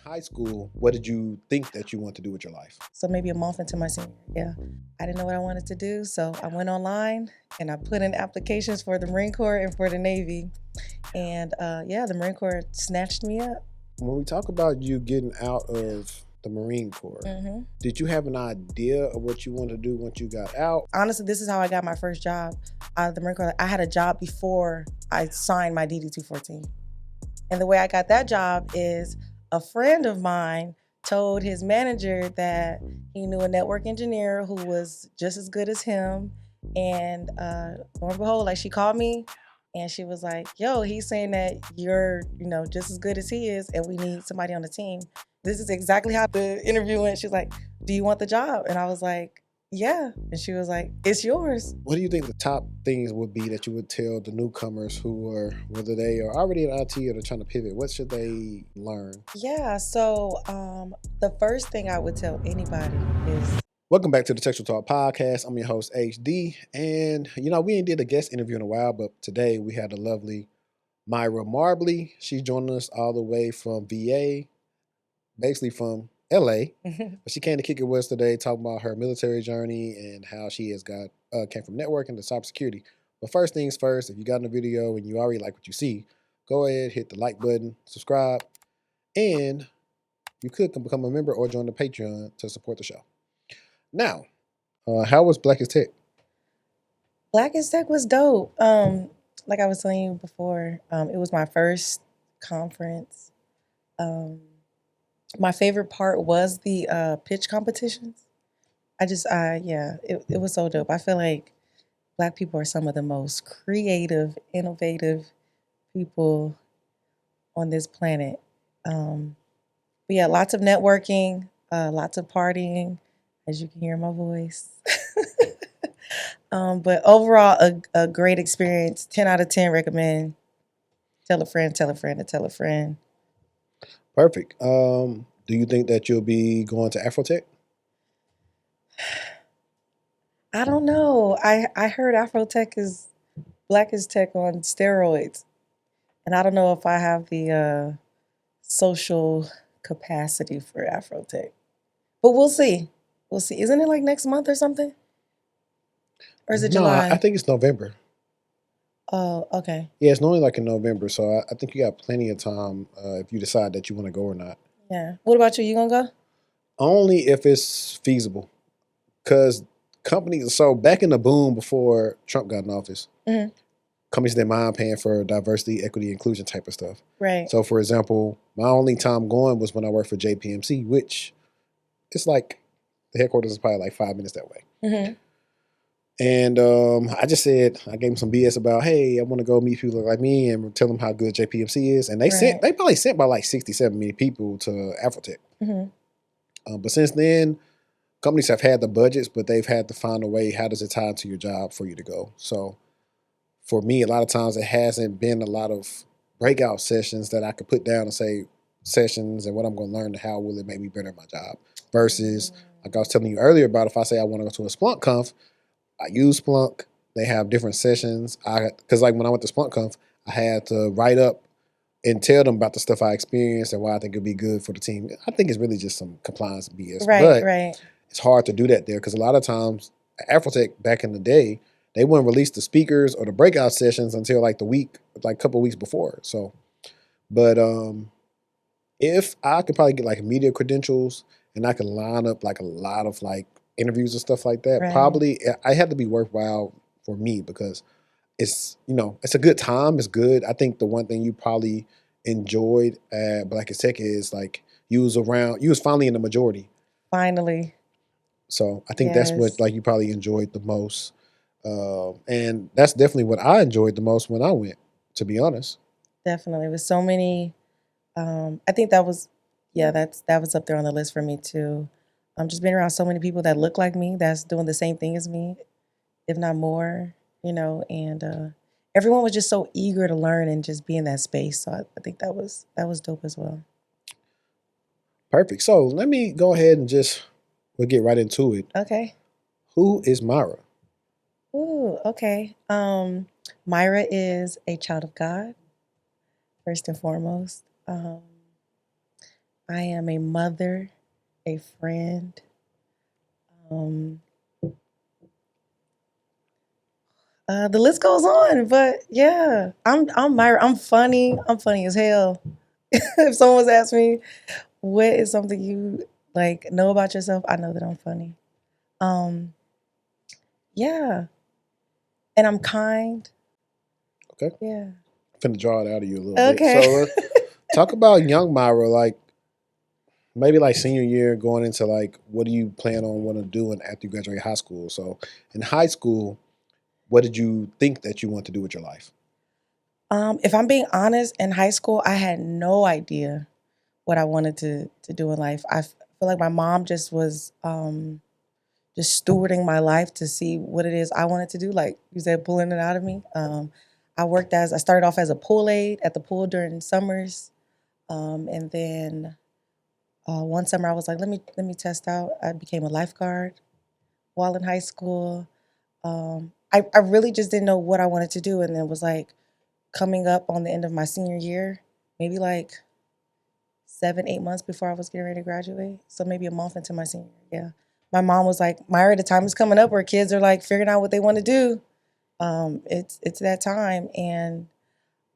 high school, what did you think that you want to do with your life? So maybe a month into my senior year. Yeah. I didn't know what I wanted to do. So I went online and I put in applications for the Marine Corps and for the Navy. And yeah, the Marine Corps snatched me up. When we talk about you getting out of the Marine Corps, Hmm. did you have an idea of what you wanted to do once you got out? Honestly, this is how I got my first job out of the Marine Corps. I had a job before I signed my DD 214. And the way I got that job is a friend of mine told his manager that he knew a network engineer who was just as good as him. And lo and behold, like she called me and she was like, yo, he's saying that you're, just as good as he is and we need somebody on the team. This is exactly how the interview went. She's like, do you want the job? And I was like, yeah. And she was like, it's yours. What do you think the top things would be that you would tell the newcomers who are, whether they are already in IT or they're trying to pivot, what should they learn? Yeah. So the first thing I would tell anybody is Welcome back to the TechTual Talk podcast. I'm your host, HD. And, we ain't did a guest interview in a while, but today we had the lovely Myra Marbley. She's joining us all the way from VA, basically from LA. But she came to kick it with us today, talking about her military journey and how she has came from networking to cybersecurity. But first things first, if you got in the video and you already like what you see, go ahead, hit the like button, subscribe, and you could become a member or join the Patreon to support the show. Now, how was Black as Tech? Black as Tech was dope. Like I was telling you before, it was my first conference. My favorite part was the pitch competitions. Yeah, it was so dope. I feel like Black people are some of the most creative, innovative people on this planet. But yeah, lots of networking, lots of partying, as you can hear my voice. But overall, a great experience. 10 out of 10 recommend. Tell a friend, tell a friend, and tell a friend. Perfect. Do you think that you'll be going to Afrotech? I don't know. I heard Afrotech is Black as Tech on steroids. And I don't know if I have the social capacity for Afrotech. But we'll see. We'll see. Isn't it like next month or something? Or is it No, I July? think it's November. Oh, okay. Yeah, it's normally like in November, so I think you got plenty of time if you decide that you want to go or not. Yeah. What about you? You gonna go? Only if it's feasible, because companies. So back in the boom before Trump got in office, Hmm. companies didn't mind paying for diversity, equity, inclusion type of stuff. Right. So, for example, my only time going was when I worked for JPMC, which it's like the headquarters is probably like 5 minutes that way. Hmm. And I just said, I gave them some BS about, hey, I want to go meet people like me and tell them how good JPMC is. And Right. they probably sent by like 60, 70 people to Afrotech. Hmm. But since then, companies have had the budgets, but they've had to find a way, how does it tie into your job for you to go? So for me, a lot of times it hasn't been a lot of breakout sessions that I could put down and say sessions and what I'm going to learn and how will it make me better at my job. Versus, like I was telling you earlier about, if I say I want to go to a Splunk Conf, I use Splunk. They have different sessions. Because like when I went to Splunk Conf, I had to write up and tell them about the stuff I experienced and why I think it'd be good for the team. I think it's really just some compliance BS. Right. But Right. it's hard to do that there because a lot of times, Afrotech back in the day, they wouldn't release the speakers or the breakout sessions until like the week, like a couple of weeks before. So, but if I could probably get like media credentials and I could line up like a lot of like interviews and stuff like that, Right. probably I had to be worthwhile for me because it's it's a good time. It's good. I think the one thing you probably enjoyed at Black as Tech is like you was finally in the majority. Finally. So I think that's what Yes. like you probably enjoyed the most, and that's definitely what I enjoyed the most when I went. To be honest, Definitely. With so many, I think that was, yeah, that was up there on the list for me too. Just being around so many people that look like me, that's doing the same thing as me, if not more, and everyone was just so eager to learn and just be in that space. So I think that was dope as well. perfect. So let me go ahead and we'll get right into it. Okay. Who is Myra? Ooh, okay. Myra is a child of God, first and foremost. I am a mother, a friend. Um, the list goes on, but yeah, I'm Myra. I'm funny. I'm funny as hell. If someone's asked me what is something you like know about yourself, I know that I'm funny. Um, yeah, and I'm kind. Okay. Yeah. Finna draw it out of you a little bit. Okay. So talk about young Myra, like maybe like senior year going into like what do you plan on want to doing after you graduate high school? So in high school, what did you think that you want to do with your life? If I'm being honest, in high school, I had no idea what I wanted to do in life. Feel like my mom just was just stewarding my life to see what it is I wanted to do. Like you said, pulling it out of me. I started off as a pool aide at the pool during summers, and then one summer I was like, let me test out. I became a lifeguard while in high school. I really just didn't know what I wanted to do, and then it was like coming up on the end of my senior year, maybe like 7, 8 months before I was getting ready to graduate. So maybe a month into my senior year. Yeah. My mom was like, Myra, the time is coming up where kids are like figuring out what they want to do. It's that time. And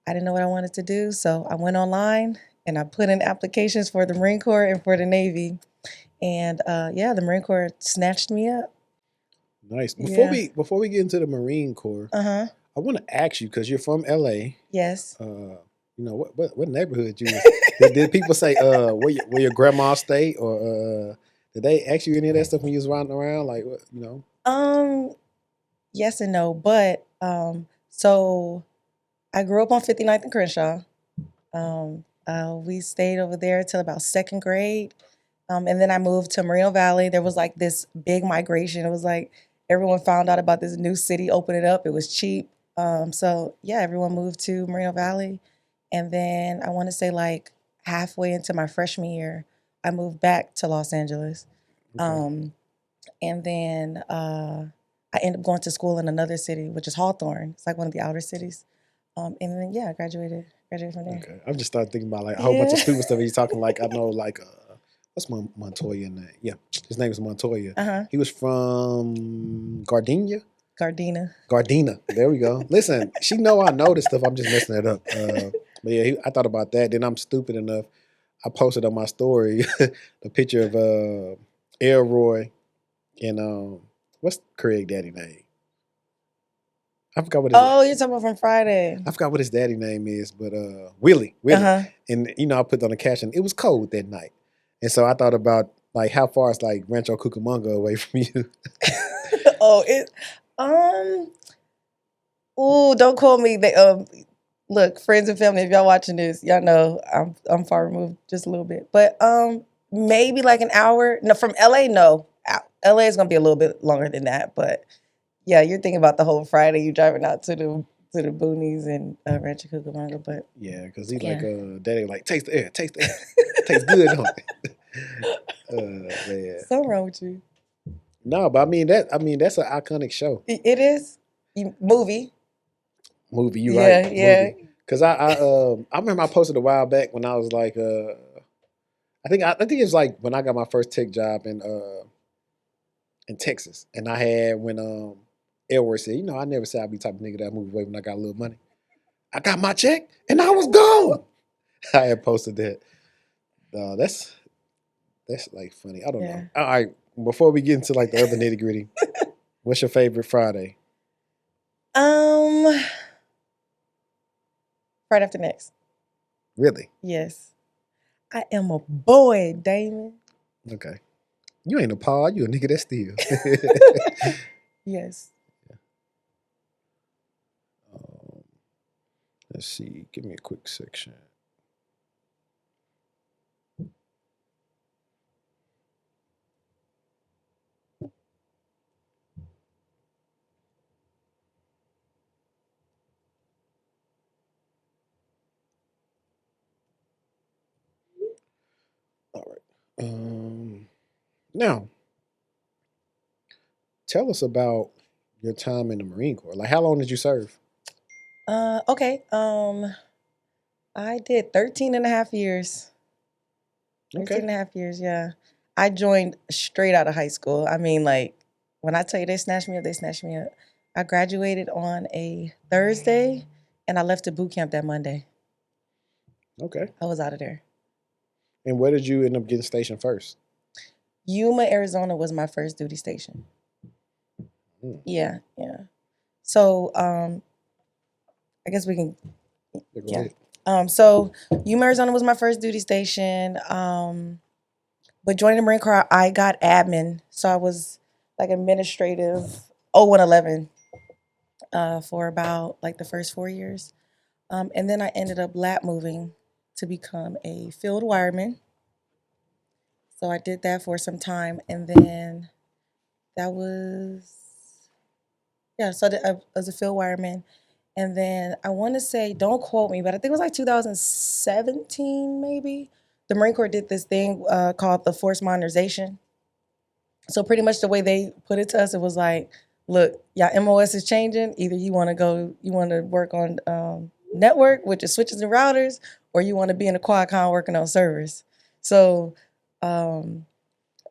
I didn't know what I wanted to do. So I went online and I put in applications for the Marine Corps and for the Navy. And yeah, the Marine Corps snatched me up. Nice. Yeah. Before we get into the Marine Corps, Uh-huh. I want to ask you because you're from LA. Yes. You know what neighborhood you was? Did people say where your grandma stayed or did they ask you any of that stuff when you was riding around? Like what you know? Um, yes and no. But so I grew up on 59th and Crenshaw. We stayed over there till about second grade. And then I moved to Moreno Valley. There was like this big migration. It was like everyone found out about this new city opening up. It was cheap. So yeah, everyone moved to Moreno Valley. And then I want to say like halfway into my freshman year, I moved back to Los Angeles. Okay. Um, and then I ended up going to school in another city, which is Hawthorne. It's like one of the outer cities. And then yeah, I graduated from there. Okay. I'm just started thinking about like a whole bunch of Yeah. stupid stuff. He's talking like I know like what's Montoya name? Yeah, his name is Montoya. Uh-huh. He was from Gardenia. Gardena. Gardena. There we go. Listen, she know I know this stuff. I'm just messing it up. But yeah, I thought about that. Then I'm stupid enough. I posted on my story the picture of Elroy and what's Craig daddy name? I forgot what his Oh, you're talking about from Friday. I forgot what his daddy name is, but Willie. Uh-huh. And you know, I put on the caption. It was cold that night, and so I thought about like how far is like Rancho Cucamonga away from you. Oh, it um ooh, don't call me. Look, friends and family, if y'all watching this, y'all know I'm far removed just a little bit. But maybe like an hour. No, from LA, no. LA is gonna be a little bit longer than that. But yeah, you're thinking about the whole Friday, you driving out to the boonies and Rancho Cucamonga. But Yeah, because he's like, yeah. daddy, like taste the air, tastes good, don't it? Man. Something wrong with you. No, but I mean that's an iconic show. It is. Movie. Movie, you right, Yeah, yeah. movie. Because I remember I posted a while back when I was like I think it was like when I got my first tech job in Texas, and I had when Elroy said, you know, I never said I'd be the type of nigga that move away when I got a little money. I got my check and I was gone. I had posted that. That's like funny. I don't know. Yeah. All right, before we get into like the other nitty gritty, what's your favorite Friday? Um, right after next. Really? Yes. I am a boy, Damon. Okay. You ain't a paw. You a nigga that steal. Yes. um, let's see. Give me a quick section. All right. Now, tell us about your time in the Marine Corps. Like, how long did you serve? Okay. I did 13 and a half years. 13 Okay. and a half years, yeah. I joined straight out of high school. I mean, like, when I tell you they snatched me up, they snatched me up. I graduated on a Thursday and I left to boot camp that Monday. Okay. I was out of there. And where did you end up getting stationed first? Yuma, Arizona was my first duty station. Mm. Yeah, yeah. So, I guess we can, Yeah, go yeah. ahead. So Yuma, Arizona was my first duty station. But joining the Marine Corps, I got admin. So I was like administrative 0111 for about like the first 4 years. And then I ended up lap moving to become a field wireman. So I did that for some time. And then that was, yeah, so I was a field wireman. And then I want to say, don't quote me, but I think it was like 2017 maybe. The Marine Corps did this thing called the force modernization. So pretty much the way they put it to us, it was like, look, y'all MOS is changing. Either you want to go, you want to work on network, which is switches and routers, or you want to be in a Qualcomm working on servers. So um,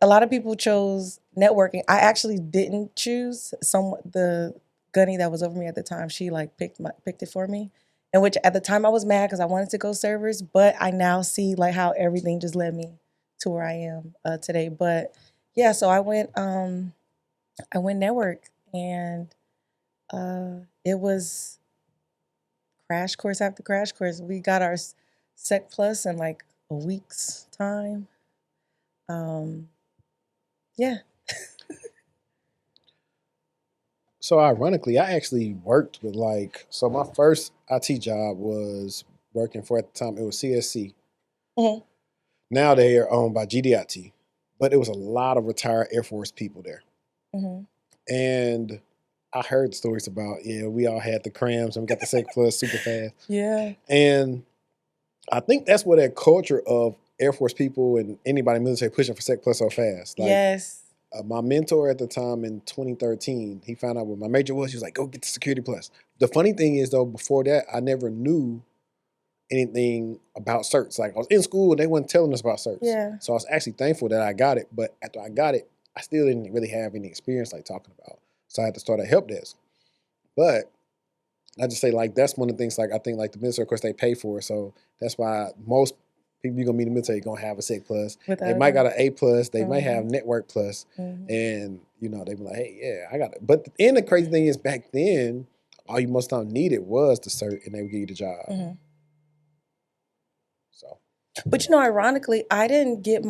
a lot of people chose networking. I actually didn't choose. The gunny that was over me at the time, she like picked it for me. And which at the time I was mad because I wanted to go servers, but I now see like how everything just led me to where I am today. But yeah, so I went network and it was crash course after crash course. We got our Sec Plus in like a week's time. Um, yeah. So ironically, I actually worked with so my first IT job was working for at the time it was CSC. Mhm. Now they are owned by GDIT, but it was a lot of retired Air Force people there. Mhm. And I heard stories about, yeah, we all had the crams and we got the Sec Plus super fast. Yeah. And I think that's where that culture of Air Force people and anybody in the military pushing for Sec Plus so fast. Like Yes. my mentor at the time in 2013, he found out what my major was. He was like, go get the Security Plus. The funny thing is, though, before that, I never knew anything about certs. Like I was in school and they weren't telling us about certs. Yeah. So I was actually thankful that I got it. But after I got it, I still didn't really have any experience like talking about. So I had to start a help desk. But I just say like that's one of the things like I think like the military, of course, they pay for it. So that's why most people you're gonna meet in the military gonna have a Sec Plus. They Without a might got doubt. an A plus, they might have Mhm. Network Plus, Mhm. and they be like, hey, yeah, I got it. But the crazy thing is back then, all you most time needed was the cert and they would give you the job. Mhm. So But ironically, I didn't get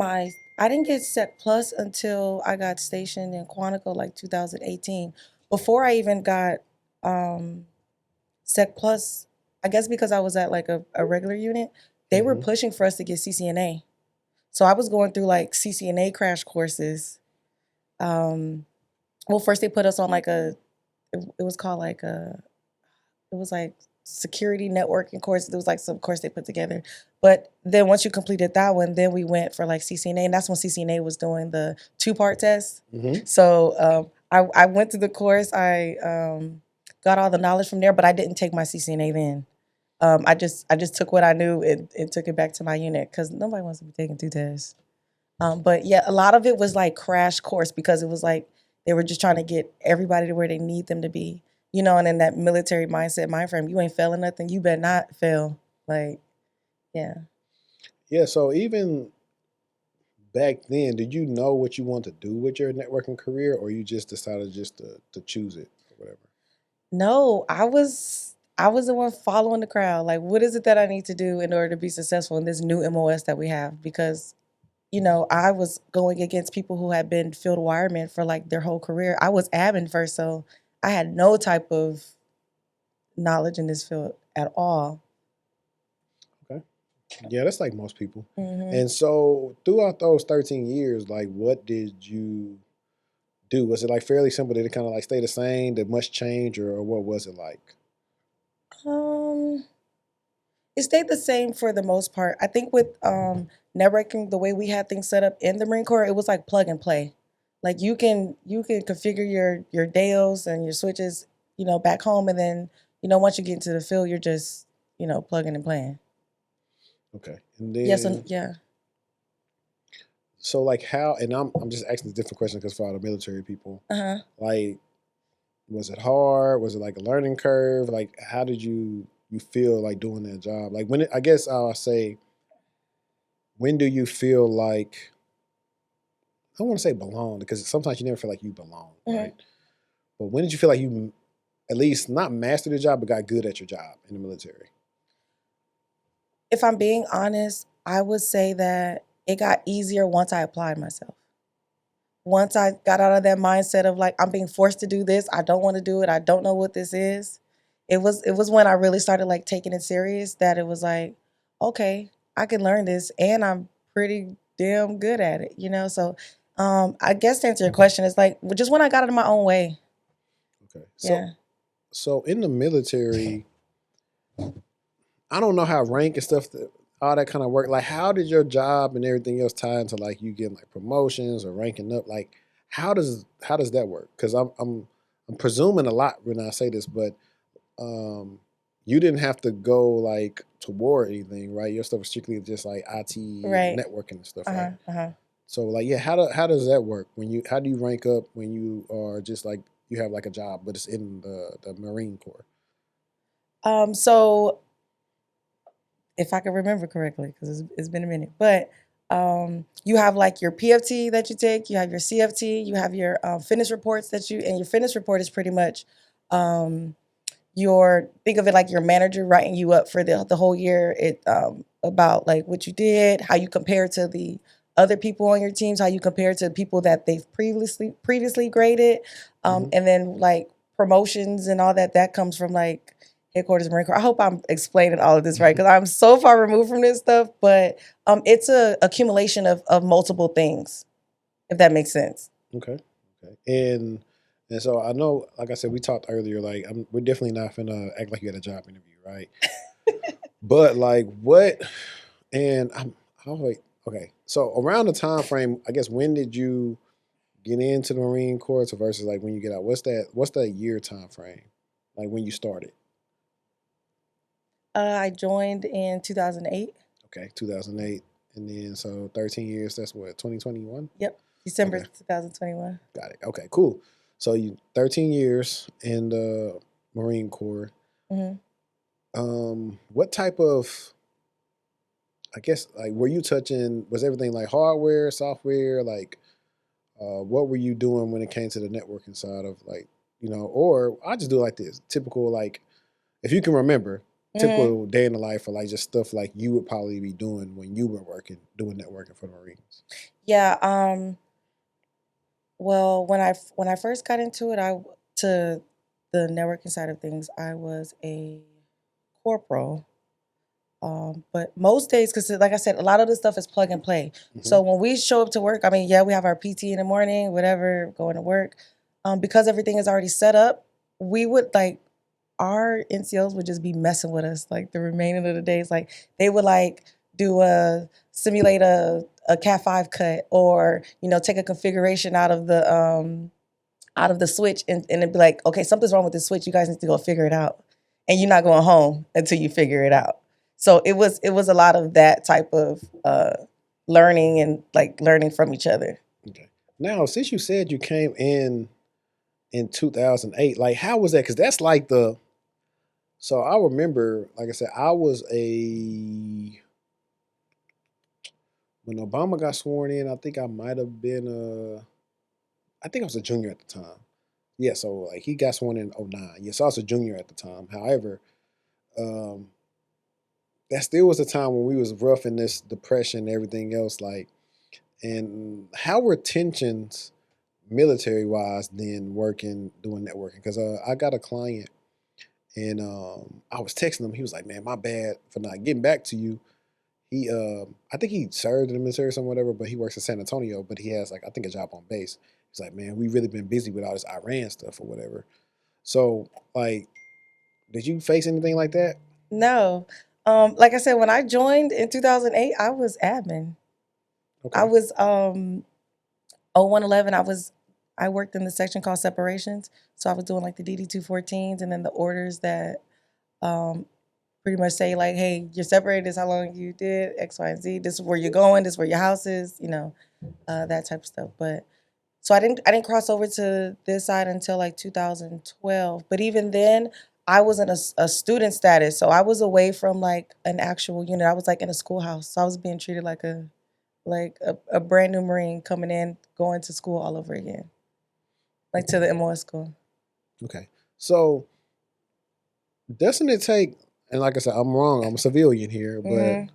Sec Plus until I got stationed in Quantico like 2018. Before I even got um, Sec Plus, I guess because I was at like a regular unit, they were pushing for us to get CCNA. So I was going through like CCNA crash courses. Well, first they put us on like it was called like it was like security networking course. It was like some course they put together. But then once you completed that one, then we went for like CCNA, and that's when CCNA was doing the 2-part test. So I went to the course. I got all the knowledge from there, but I didn't take my CCNA then. I just took what I knew and took it back to my unit because nobody wants to be taking 2 tests. But yeah, a lot of it was like crash course because it was like they were just trying to get everybody to where they need them to be, and in that military mindset, mind frame, you ain't failing nothing, you better not fail. Like, yeah. yeah, so even back then, did you know what you want to do with your networking career, or you just decided just to choose it or whatever? No, I was the one following the crowd. Like, what is it that I need to do in order to be successful in this new MOS that we have? Because I was going against people who had been field wiremen for like their whole career. I was admin first, so I had no type of knowledge in this field at all. Okay. Yeah, that's like most people. Hmm. And so throughout those 13 years, like what did you do? Was it like fairly simple? Did it kind of like stay the same? Did much change or what was it like? Um, it stayed the same for the most part. I think with networking, the way we had things set up in the Marine Corps, it was like plug and play. Like you can configure your Dales and your switches, back home, and then once you get into the field, you're just plugging and playing. Okay. And Yes, and then yeah. So like how, and I'm just asking a different question because for all the military people, Uh-huh. like was it hard? Was it like a learning curve? Like how did you feel like doing that job? Like when I guess I'll say, when do you feel like, I don't want to say belong because sometimes you never feel like you belong, Mhm. right? But when did you feel like you at least not mastered the job but got good at your job in the military? If I'm being honest, I would say that it got easier once I applied myself. Once I got out of that mindset of like I'm being forced to do this, I don't want to do it, I don't know what this is. It was when I really started like taking it serious that it was like, okay, I can learn this and I'm pretty damn good at it, you know? So I guess to answer your question, it's like just when I got out of my own way. Okay. So Yeah. so in the military, I don't know how rank and stuff, all that kind of work. Like, how did your job and everything else tie into like you getting like promotions or ranking up? Like, how does that work? Because I'm presuming a lot when I say this, but um, you didn't have to go like to war or anything, right? Your stuff was strictly just like IT and Right. networking and stuff, right? Uh-huh. Uh-huh. So like, yeah, how does that work when you how do you rank up when you are just like you have like a job, but it's in the Marine Corps? So if I can remember correctly, because it's been a minute. But you have like your PFT that you take, you have your CFT, you have your fitness reports and your fitness report is pretty much um, your, think of it like your manager writing you up for the whole year. It about like what you did, how you compare to the other people on your teams, how you compare to people that they've previously graded, Hmm. and then like promotions and all that. That comes from like headquarters of Marine Corps. I hope I'm explaining all of this right because I'm so far removed from this stuff, but it's a accumulation of multiple things, if that makes sense. Okay. Okay. And so I know, like I said, we talked earlier. Like we're definitely not gonna act like you had a job interview, right? But like what? And I'm like, okay. So around the time frame, I guess when did you get into the Marine Corps to versus like when you get out? What's that year time frame? Like when you started? I joined in 2008. Okay, 2008, and then so 13 years. That's what 2021. Yep, December Okay, 2021. got it. Okay, cool. So you 13 years in the Marine Corps. Hmm. What type of, I guess, like, were you touching? Was everything like hardware, software? Like, what were you doing when it came to the networking side of like, or I just do it like this, typical like, if you can remember, Hmm. typical day in the life or like just stuff like you would probably be doing when you were doing networking for the Marines. Yeah. Well, when I first got into it, I to the networking side of things, I was a corporal. But most days, because like I said, a lot of the stuff is plug and play. Hmm. So when we show up to work, I mean, yeah, we have our PT in the morning, whatever, going to work. Because everything is already set up, we would like our NCOs would just be messing with us like the remaining of the days. Like they would like do a simulate a Cat 5 cut or take a configuration out of the switch and it'd be like, okay, something's wrong with this switch. You guys need to go figure it out. And you're not going home until you figure it out. So it was a lot of that type of learning and like learning from each other. Okay. Now, since you said you came in 2008, like how was that? Because that's like the, so I remember, like I said, I was when Obama got sworn in, I think I might have been I think I was a junior at the time. Yeah, so like he got sworn in 09. Yes, I was a junior at the time. However, um, that still was a time when we was rough in this depression and everything else. Like, and how were tensions military wise then working doing networking? Because I got a client and I was texting him. He was like, "Man, my bad for not getting back to you." He, I think he served in the military or something, whatever. But he works in San Antonio. But he has like I think a job on base. He's like, "Man, we really been busy with all this Iran stuff or whatever." So like, did you face anything like that? No. Like I said, when I joined in 2008, I was admin. I Okay. was 0111, I worked in the section called separations. So I was doing like the DD 214s and then the orders that um, pretty much say like, hey, you're separated. This is how long you did X, Y, and Z. This is where you're going. This is where your house is. That type of stuff. But so I didn't cross over to this side until like 2012. But even then, I was in a student status, so I was away from like an actual unit. I was like in a schoolhouse, so I was being treated like a brand new Marine coming in, going to school all over again, like to the MOS school. Okay. So doesn't it take, and like I said, I'm wrong, I'm a civilian here, but Mm-hmm.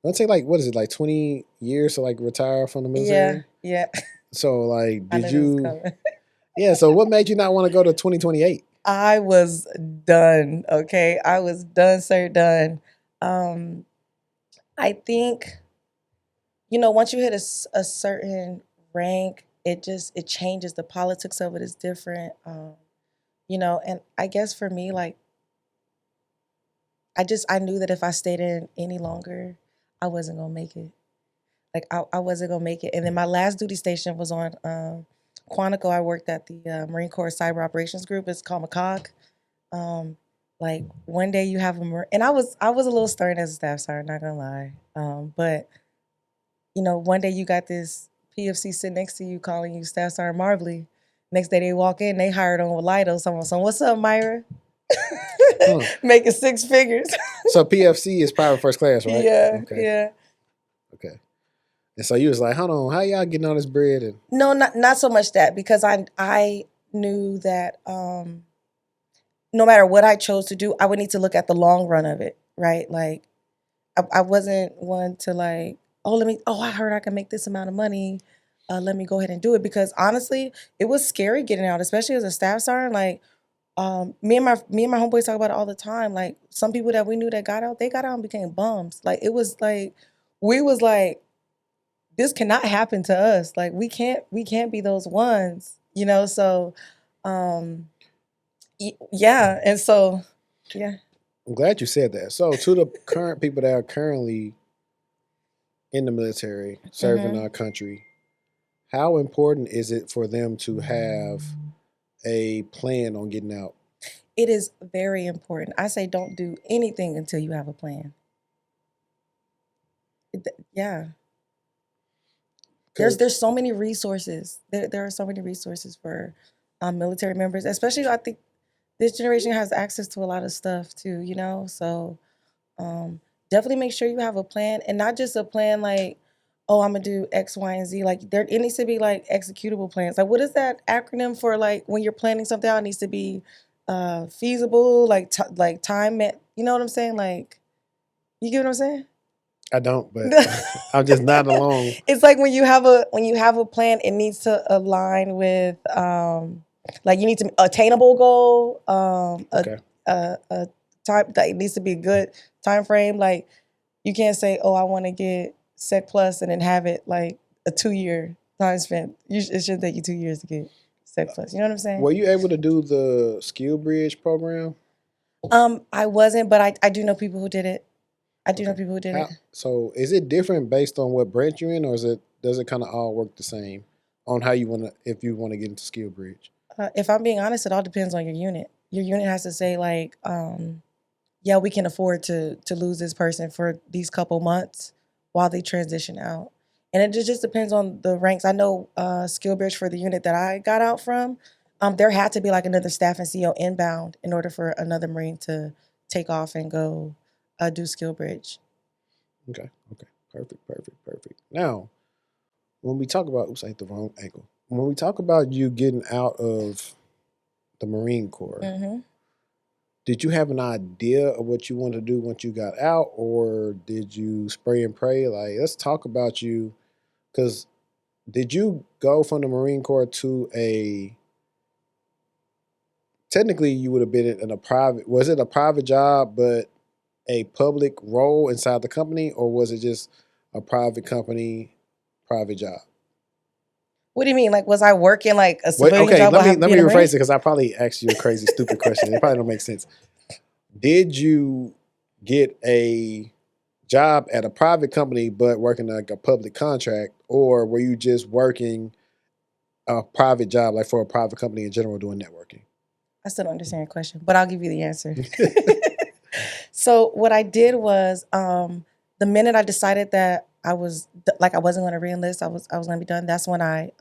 don't it take like, what is it, like 20 years to like retire from the Yeah, military? yeah. So like, I did knew this was you, coming. yeah, so what made you not want to go to 2028? I was done. Okay, I was done, sir, done. Um, I think once you hit a certain rank, it changes. The politics of it is different. And I guess for me, like I knew that if I stayed in any longer, I wasn't gonna make it. Like I wasn't gonna make it. And then my last duty station was on Quantico. I worked at the Marine Corps Cyber Operations Group. It's called McCog. Like one day you have and I was a little stern as a staff sergeant, not gonna lie. But one day you got this PFC sitting next to you calling you Staff Sergeant Marbley. Next day they walk in, they hired on with Lido. Someone, so what's up, Myra? Huh. Making six figures. So PFC is private first class, right? Yeah, Okay. yeah. Okay. And so you was like, hold on, how y'all getting all this bread? And No, not so much that, because I knew that no matter what I chose to do, I would need to look at the long run of it, right? Like I wasn't one to like, I heard I can make this amount of money. Let me go ahead and do it, because honestly, it was scary getting out, especially as a staff sergeant. Like, me and my homeboys talk about it all the time. Like, some people that we knew that got out, they got out and became bums. Like, it was like we was like, this cannot happen to us. Like, we can't be those ones, So, um, yeah, and so, yeah. I'm glad you said that. So to the current people that are currently in the military, serving Mm-hmm. our country, how important is it for them to have a plan on getting out? It is very important. I say don't do anything until you have a plan. Yeah. There's so many resources. There are so many resources for military members, especially I think this generation has access to a lot of stuff too, So um, definitely make sure you have a plan, and not just a plan like, oh, I'm gonna do X, Y, and Z. Like it needs to be like executable plans. Like what is that acronym for? Like when you're planning something out, it needs to be feasible, like time. You know what I'm saying? Like you get what I'm saying? I don't, but I'm just not along. It's like when you have a plan, it needs to align with like you need to attainable goal, Okay. a time that it needs to be a good time frame. Like you can't say, oh, I want to get Sec Plus and then have it like a 2 year time spent. It should take you 2 years to get Sec Plus. You know what I'm saying? Were you able to do the Skill Bridge program? I wasn't, but I do know people who did it. I do know Okay. people who did it. So is it different based on what branch you're in, or does it kind of all work the same on how you want to, if you want to get into Skill Bridge? If I'm being honest, it all depends on your unit. Your unit has to say like, yeah, we can afford to lose this person for these couple months while they transition out. And it just depends on the ranks. I know Skill Bridge for the unit that I got out from, there had to be like another staff and CO inbound in order for another Marine to take off and go do Skill Bridge. Okay. Okay. Perfect. Now, when we talk about, oops, I hit the wrong ankle. When we talk about you getting out of the Marine Corps, Mm-hmm. did you have an idea of what you wanted to do once you got out, or did you spray and pray? Like, let's talk about you, because did you go from the Marine Corps to technically you would have been in a private, was it a private job, but a public role inside the company, or was it just a private company, private job? What do you mean? Like, was I working like a Wait, civilian okay, job while let me being a rephrase Marine? it, because I probably asked you a crazy, stupid question. It probably don't make sense. Did you get a job at a private company but working like a public contract, or were you just working a private job like for a private company in general doing networking? I still don't understand your question, but I'll give you the answer. So what I did was, the minute I decided that I was like I wasn't going to reenlist, I was going to be done. That's when I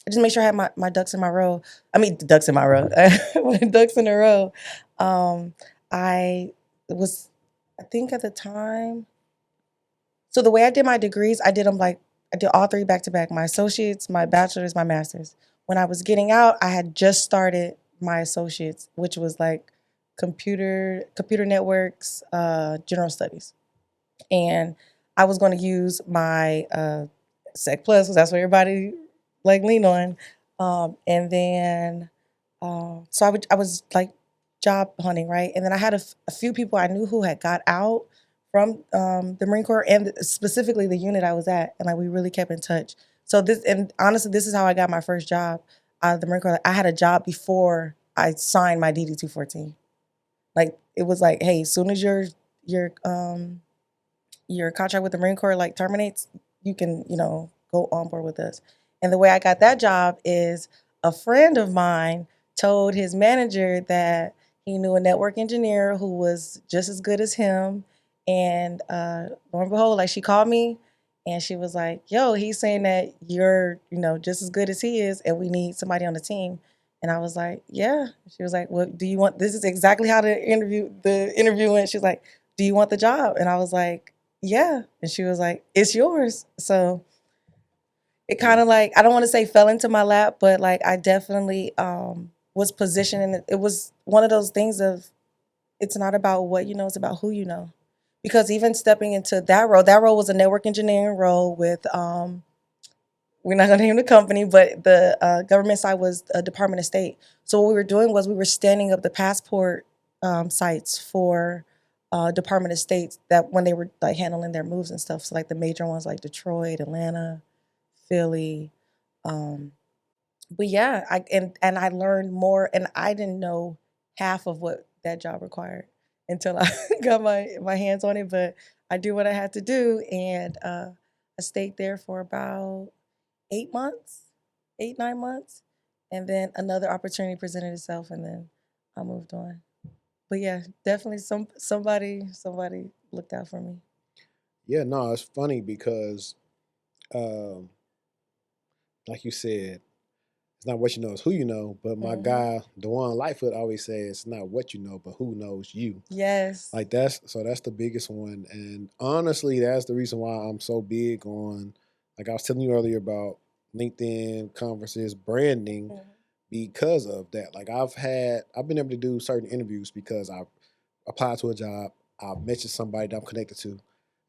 just made sure I had my ducks in my row. I mean, ducks in my row, my ducks in a row. Um, I was, I think at the time. So the way I did my degrees, I did them like I did all three back to back: my associates, my bachelor's, my master's. When I was getting out, I had just started my associates, which was like computer networks, general studies, and I was going to use my Sec Plus because that's what everybody like lean on, and then so I was like job hunting, right, and then I had a few people I knew who had got out from the Marine Corps and specifically the unit I was at, and like we really kept in touch. So this, and honestly, this is how I got my first job out of the Marine Corps. Like, I had a job before I signed my DD 214. Like it was like, hey, as soon as your contract with the Marine Corps like terminates, you can, go on board with us. And the way I got that job is a friend of mine told his manager that he knew a network engineer who was just as good as him. And lo and behold, like she called me and she was like, yo, he's saying that you're, just as good as he is and we need somebody on the team. And I was like, yeah. She was like, well, do you want, this is exactly how the interview went. She's like, do you want the job? And I was like, yeah. And she was like, it's yours. So it kind of like, I don't want to say fell into my lap, but like I definitely was positioned, and it was one of those things of, it's not about what you know, it's about who you know. Because even stepping into that role was a network engineering role with we're not going to name the company, but the government side was a Department of State. So what we were doing was we were standing up the passport sites for Department of States, that when they were like handling their moves and stuff. So like the major ones like Detroit, Atlanta, Philly. Um, but yeah, and I learned more, and I didn't know half of what that job required until I got my hands on it. But I do what I had to do, and I stayed there for about 8 months, 8, 9 months, and then another opportunity presented itself, and then I moved on. But yeah, definitely somebody looked out for me. Yeah, no, it's funny because, um, like you said, it's not what you know, it's who you know. But my Hmm. guy, Dewan Lightfoot, always says it's not what you know, but who knows you. Yes. Like that's the biggest one. And honestly, that's the reason why I'm so big on, like I was telling you earlier about LinkedIn conferences, branding, Mhm. because of that. Like I've been able to do certain interviews because I applied to a job, I mentioned somebody that I'm connected to,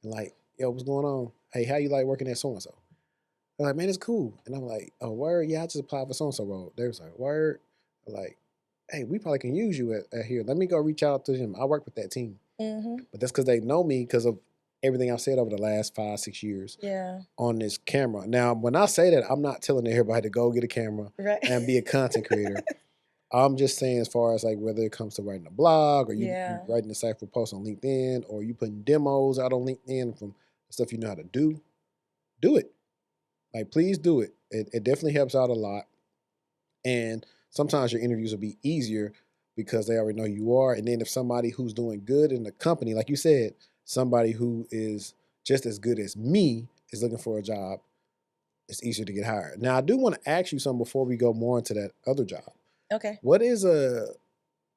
and like, yo, what's going on? Hey, how you like working at so and so? They're like, man, it's cool. And I'm like, oh, word? Yeah, I just applied for so and so role. They was like, word? I'm like, hey, we probably can use you at here. Let me go reach out to him. I work with that team. Mhm. But that's because they know me because of everything I've said over the last 5, 6 years Yeah. on this camera. Now, when I say that, I'm not telling everybody to go get a camera Right. and be a content creator. I'm just saying, as far as like whether it comes to writing a blog or you Yeah. writing a insightful post on LinkedIn or you putting demos out on LinkedIn from stuff you know how to do it. Like, please do it. It definitely helps out a lot. And sometimes your interviews will be easier because they already know you are. And then if somebody who's doing good in the company, like you said, somebody who is just as good as me is looking for a job, it's easier to get hired. Now, I do want to ask you something before we go more into that other job. Okay. What is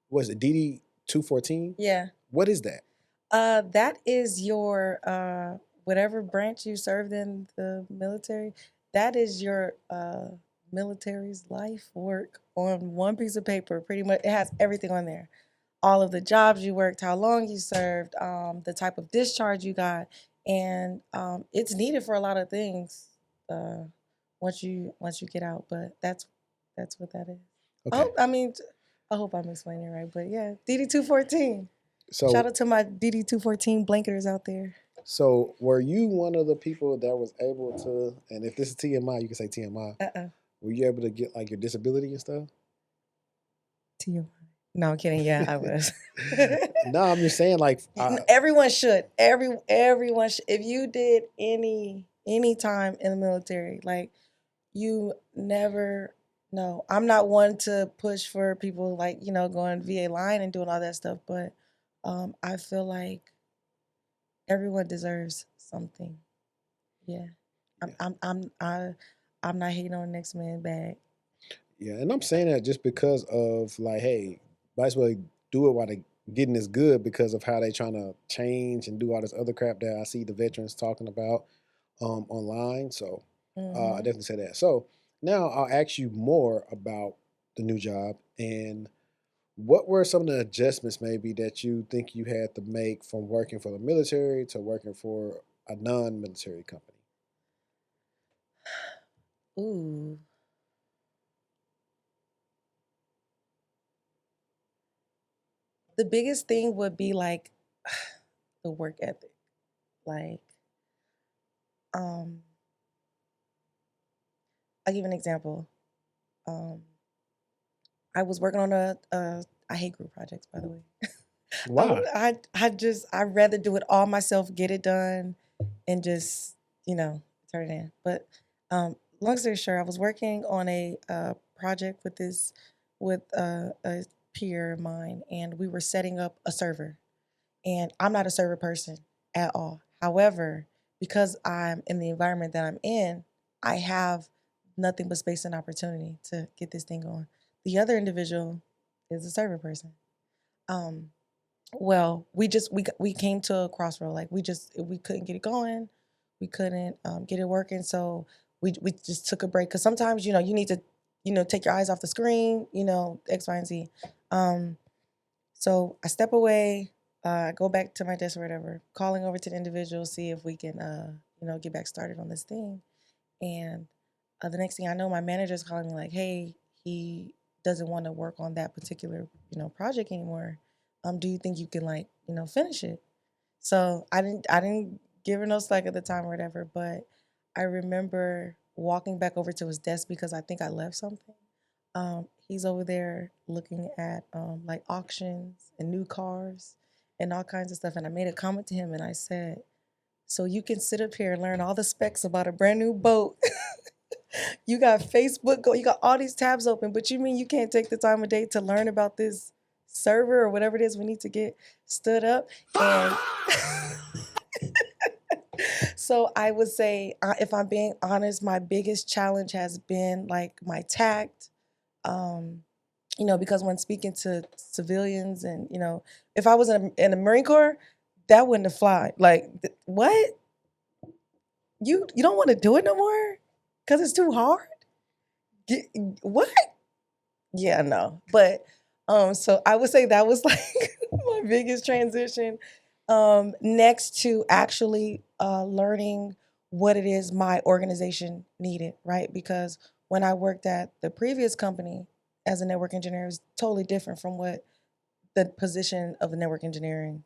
what is it, DD 214? Yeah. What is that? That is your whatever branch you served in the military. That is your military's life work on one piece of paper. Pretty much, it has everything on there. All of the jobs you worked, how long you served, the type of discharge you got, and it's needed for a lot of things. Uh, once you get out, but that's what that is. Okay. I mean, I hope I'm explaining it right, but yeah, DD 214. Shout So out to my DD 214 blanketers out there. so were you one of the people that was able to, and if this is TMI, you can say TMI, Uh-uh. were you able to get like your disability and stuff? TM. No, I'm kidding. Yeah, I was. No, I'm just saying, like, Everyone should. Everyone should. If you did any time in the military, like you never know. I'm not one to push for people like, going VA line and doing all that stuff, but I feel like everyone deserves something. Yeah. I'm Yeah. I'm not hating on the next man bag. Yeah, and I'm saying that just because of like, hey, might as well do it while they getting this good because of how they trying to change and do all this other crap that I see the veterans talking about online. So I Mm-hmm. definitely say that. So now I'll ask you more about the new job and what were some of the adjustments maybe that you think you had to make from working for the military to working for a non-military company? Ooh. The biggest thing would be like the work ethic. Like, um, I'll give an example. Um, I was working on I hate group projects, by the way. Why? I'd rather do it all myself, get it done, and just, turn it in. But long story short, I was working on a project with a peer of mine, and we were setting up a server. And I'm not a server person at all. However, because I'm in the environment that I'm in, I have nothing but space and opportunity to get this thing going. The other individual is a server person. Um, well, we came to a crossroad. Like we couldn't get it going, we couldn't get it working. So we just took a break because sometimes you need to take your eyes off the screen. X, Y, and Z. Um, so I step away, go back to my desk or whatever, calling over to the individual, see if we can, get back started on this thing. And the next thing I know, my manager's calling me like, "Hey, he doesn't want to work on that particular, project anymore. Do you think you can like, finish it?" So I didn't give her no slack at the time or whatever, but I remember walking back over to his desk because I think I left something. He's over there looking at like auctions and new cars and all kinds of stuff. And I made a comment to him and I said, "So you can sit up here and learn all the specs about a brand new boat. You got Facebook, you got all these tabs open, but you mean you can't take the time of day to learn about this server or whatever it is we need to get stood up?" And so I would say, if I'm being honest, my biggest challenge has been like my tact. Um, because when speaking to civilians and, if I was in the Marine Corps, that wouldn't have fly. Like, what? You don't want to do it no more because it's too hard? What? Yeah, no. But so I would say that was like my biggest transition. Next to actually learning what it is my organization needed, right? Because when I worked at the previous company as a network engineer, it was totally different from what the position of the network engineering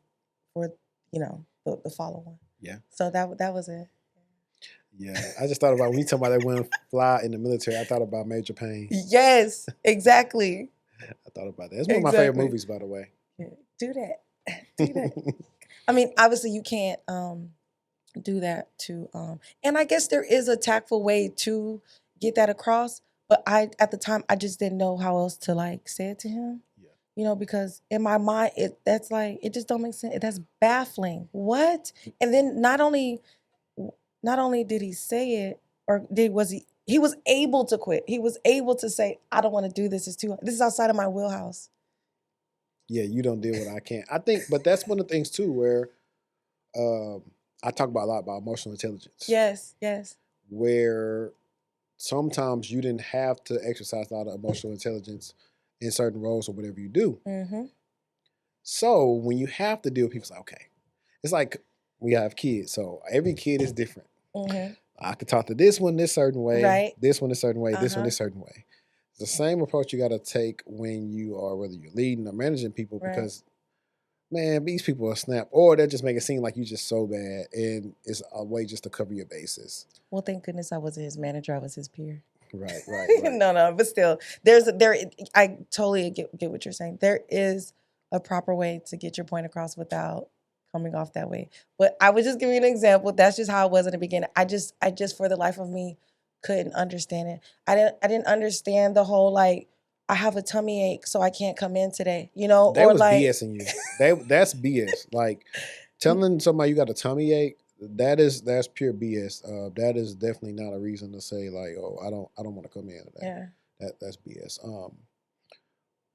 for, the follow one. Yeah. So that was it. Yeah. I just thought about when you talking about that one fly in the military, I thought about Major Payne. Yes, exactly. I thought about that. It's one of my favorite Exactly. movies, by the way. Yeah, do that. Do that. I mean, obviously you can't do that to and I guess there is a tactful way to get that across, but I at the time I just didn't know how else to like say it to him. Yeah. Because in my mind that's like it just don't make sense. That's baffling. What? And then not only did he say it or he was able to quit. He was able to say, "I don't want to do this. This is outside of my wheelhouse." Yeah, you don't deal with I can't. I think, but that's one of the things too where um, I talk about a lot about emotional intelligence. Yes, yes. Where sometimes you didn't have to exercise a lot of emotional intelligence in certain roles or whatever you do. Mm-hmm. So when you have to deal with people, it's like, okay, it's like we have kids. So every kid is different. Mm-hmm. I could talk to this one this certain way, Right. this one a certain way, this one Uh-huh. this certain way. It's the same approach you got to take when you are whether you're leading or managing people Right. because man, these people are snap or they just make it seem like you just so bad and it's a way just to cover your bases. Well, thank goodness I wasn't his manager. I was his peer. Right. No, but still, I totally get what you're saying. There is a proper way to get your point across without coming off that way. But I was just giving you an example. That's just how it was in the beginning. I just for the life of me couldn't understand it. I didn't understand the whole like I have a tummy ache, so I can't come in today, you know, They or was like, BSing you. That's BS. Like telling somebody you got a tummy ache, that's pure BS. That is definitely not a reason to say like, oh, I don't want to come in today. yeah. That's BS.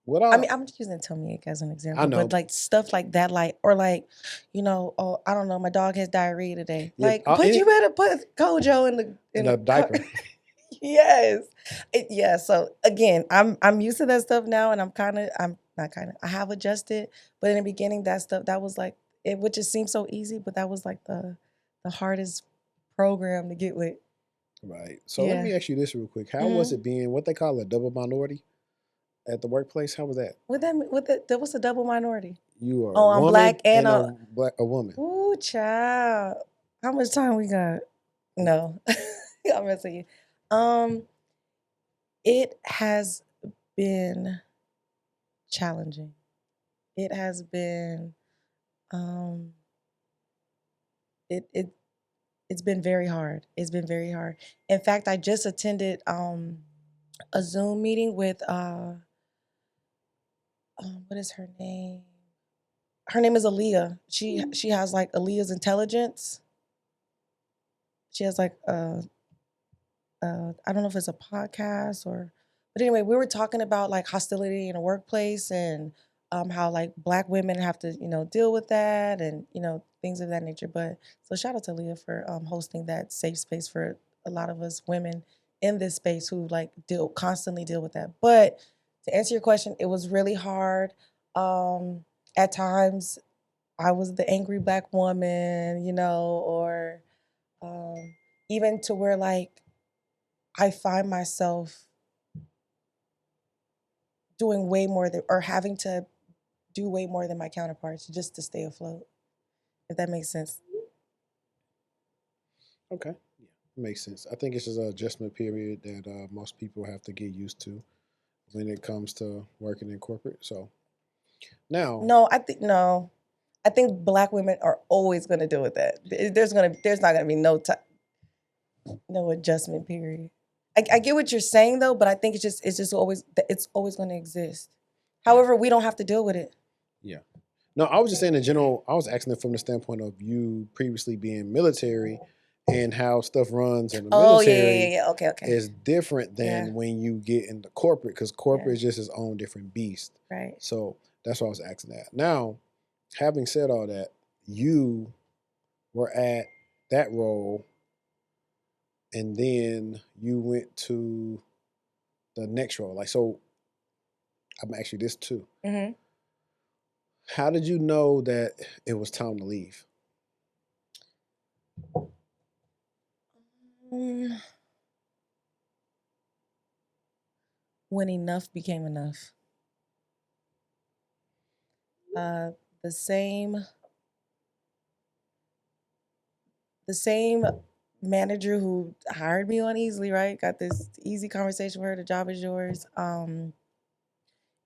What I I mean, I'm just using tummy ache as an I example, but know, like stuff like that, like, or like, you know, oh, I don't know, my dog has diarrhea today. yeah, Like, but you better put Kojo in in the a car. diaper. Yes. Yeah. So again, I'm used to that stuff now, and I'm not kind of, I have adjusted, but in the beginning, that stuff that was like it would just seem so easy, but that was like the hardest program to get with. Right. So let Yeah. me ask you this real quick. How was Hmm. it being what they call a double minority at the workplace? How was that? That was a double minority. You are a Oh, I'm black woman and and a a woman. ooh child. How much time we got? No, I'm messing you. Um, it has been challenging. It has been um it it's been very hard. It's been very hard. In fact, I just attended a Zoom meeting with what is her name? Her name is Aaliyah. She has like Aaliyah's intelligence. She has like I don't know if it's a podcast or, but anyway, we were talking about like hostility in the workplace and how like black women have to, you know, deal with that and, you know, things of that nature. But so shout out to Leah for hosting that safe space for a lot of us women in this space who like constantly deal with that. But to answer your question, it was really hard. At times I was the angry black woman, you know, or um, even to where like I find myself doing way more than, or having to do way more than my counterparts just to stay afloat, if that makes sense. Okay. Yeah. Makes sense. I think it's just an adjustment period that most people have to get used to when it comes to working in corporate. So now, No. I think black women are always going to deal with that. There's not going to be no adjustment period. I get what you're saying though, but I think it's always going to exist. yeah, However, we don't have to deal with it. yeah. No, I was just saying in general, I was asking it from the standpoint of you previously being military and how stuff runs in the Oh military yeah. Okay. is different Yeah, than when you get into corporate because yeah, corporate is just its own different beast. right. So that's why I was asking that. Now, having said all that, you were at that role and then you went to the next role. Like, so I'm actually this too. Hmm. How did you know that it was time to leave? When enough became enough. Uh, the same the same manager who hired me on Easily, right? Got this easy conversation with her. The job is yours.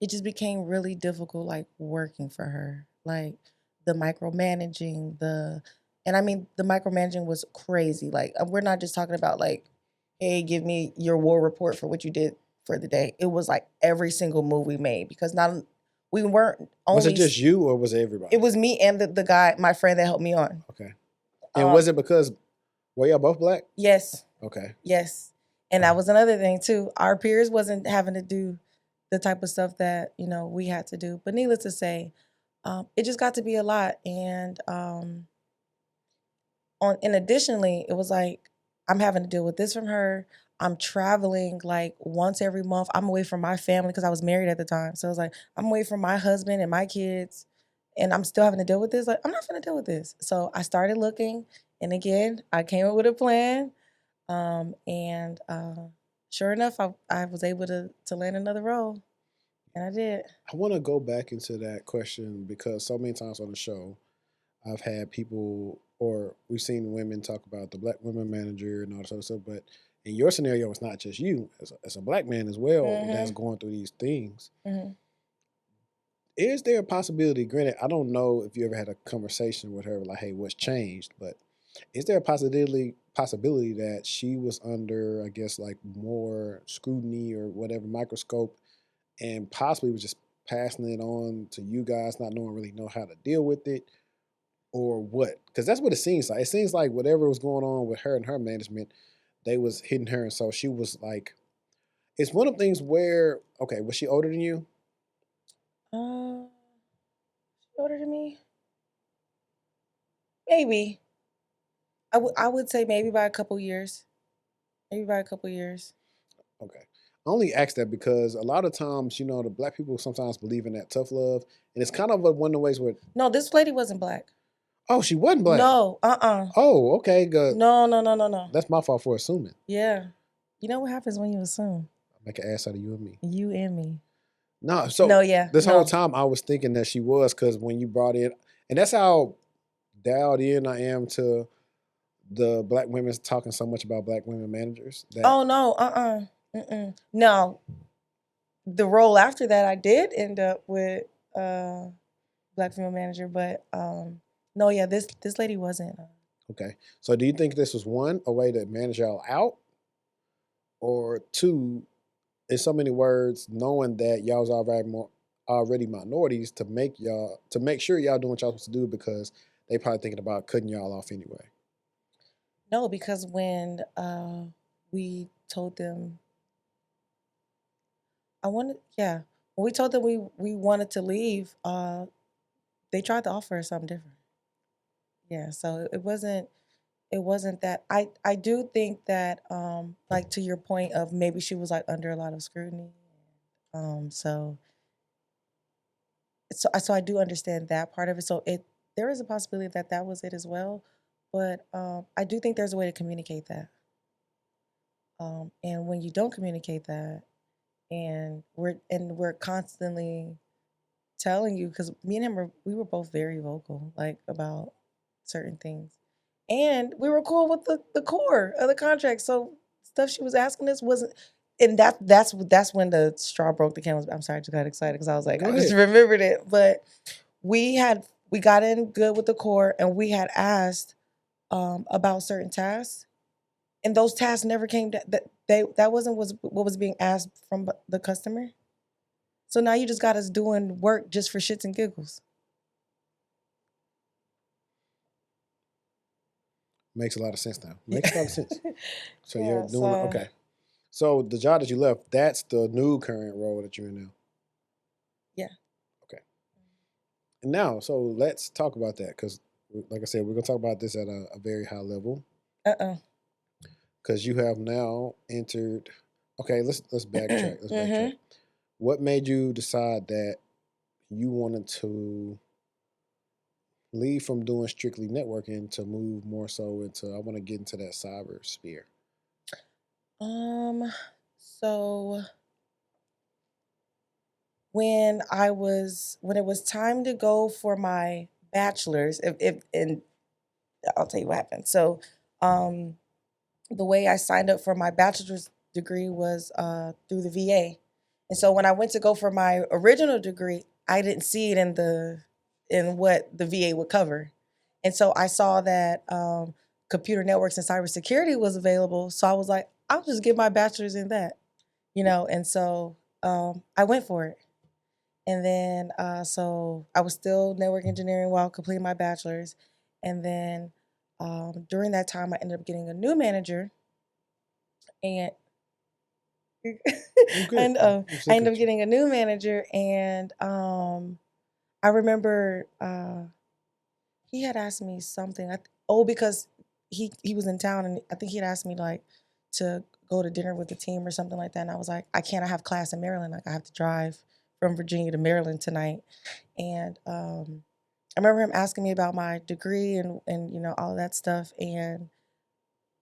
It just became really difficult, like working for her, like the micromanaging, and I mean the micromanaging was crazy. Like we're not just talking about like, hey, give me your war report for what you did for the day. It was like every single move we made because not we weren't Was it only. just you or was it everybody? It was me and the guy, my friend that helped me on. Okay. And Um, was it because were y'all both black? yes, Okay. yes, and that was another thing too. Our peers wasn't having to do the type of stuff that you know we had to do. But needless to say, it just got to be a lot. And and additionally, it was like I'm having to deal with this from her. I'm traveling like once every month. I'm away from my family because I was married at the time. So it was like I'm away from my husband and my kids, and I'm still having to deal with this. Like I'm not going to deal with this. So I started looking, and again, I came up with a plan. And sure enough, I was able to land another role, and I did. I want to go back into that question because so many times on the show, I've had people or we've seen women talk about the black women manager and all this other stuff. But in your scenario, it's not just you, as a black man as well that's Mm-hmm. going through these things. Mm-hmm. Is there a possibility, granted, I don't know if you ever had a conversation with her like, hey, what's changed, but is there a possibility that she was under, I guess, like more scrutiny or whatever microscope and possibly was just passing it on to you guys, not knowing really know how to deal with it, or what? Because that's what it seems like. It seems like whatever was going on with her and her management, they was hitting her, and so she was like, it's one of the things where, okay, was she older than you? Uh, older than me? Maybe. I would say maybe by a couple years. Maybe by a couple years. Okay. I only ask that because a lot of times, the black people sometimes believe in that tough love, and it's kind of one of the ways where, No, this lady wasn't black. oh, she wasn't black. No, Oh, okay, good. No. That's my fault for assuming. Yeah. You know what happens when you assume? I make an ass out of you and me. You and me. No, so No, yeah. this no. whole time I was thinking that she was, because when you brought in, and that's how dialed in I am to the black women talking so much about black women managers. That, Oh no, No. The role after that I did end up with black female manager, but no, yeah, this lady wasn't. Okay. So do you think this was one, a way to manage y'all out? Or two, in so many words, knowing that y'all was already minorities, to make sure y'all doing what y'all supposed to do, because they probably thinking about cutting y'all off anyway. No, because when we told them when we told them we wanted to leave, they tried to offer us something different. Yeah, so it wasn't that. I do think that like to your point of maybe she was like under a lot of scrutiny. So I do understand that part of it. So there is a possibility that that was it as well, but I do think there's a way to communicate that. And when you don't communicate that, and we're constantly telling you, because me and him we were both very vocal like about certain things, and we were cool with the core of the contract. So stuff she was asking us wasn't, and that's when the straw broke the camel's. I'm sorry, I just got excited because I was like, Go I just ahead. remembered it. But we got in good with the core, and we had asked about certain tasks, and those tasks never came. That wasn't what was being asked from the customer. So now you just got us doing work just for shits and giggles. Makes a lot of sense now. Makes a lot of sense. So you're Yeah. doing okay. So the job that you left, that's the new current role that you're in now. Yeah. Okay. And now, so let's talk about that, because, like I said, we're gonna talk about this at a very high level, because you have now entered. Okay, let's backtrack. Let's backtrack. What made you decide that you wanted to leave from doing strictly networking to move more so into, I want to get into that cyber sphere? So when it was time to go for my bachelor's, if and I'll tell you what happened. So the way I signed up for my bachelor's degree was through the VA. And so when I went to go for my original degree, I didn't see it in what the VA would cover. And so I saw that computer networks and cybersecurity was available. So I was like, I'll just get my bachelor's in that, And so I went for it. And then so I was still network engineering while completing my bachelor's. And then during that time, I ended up getting a new manager, and and I ended up getting a new manager, and I remember he had asked me something. Because he was in town, and I think he had asked me like to go to dinner with the team or something like that. And I was like, I can't. I have class in Maryland. Like I have to drive from Virginia to Maryland tonight. And I remember him asking me about my degree and all of that stuff. And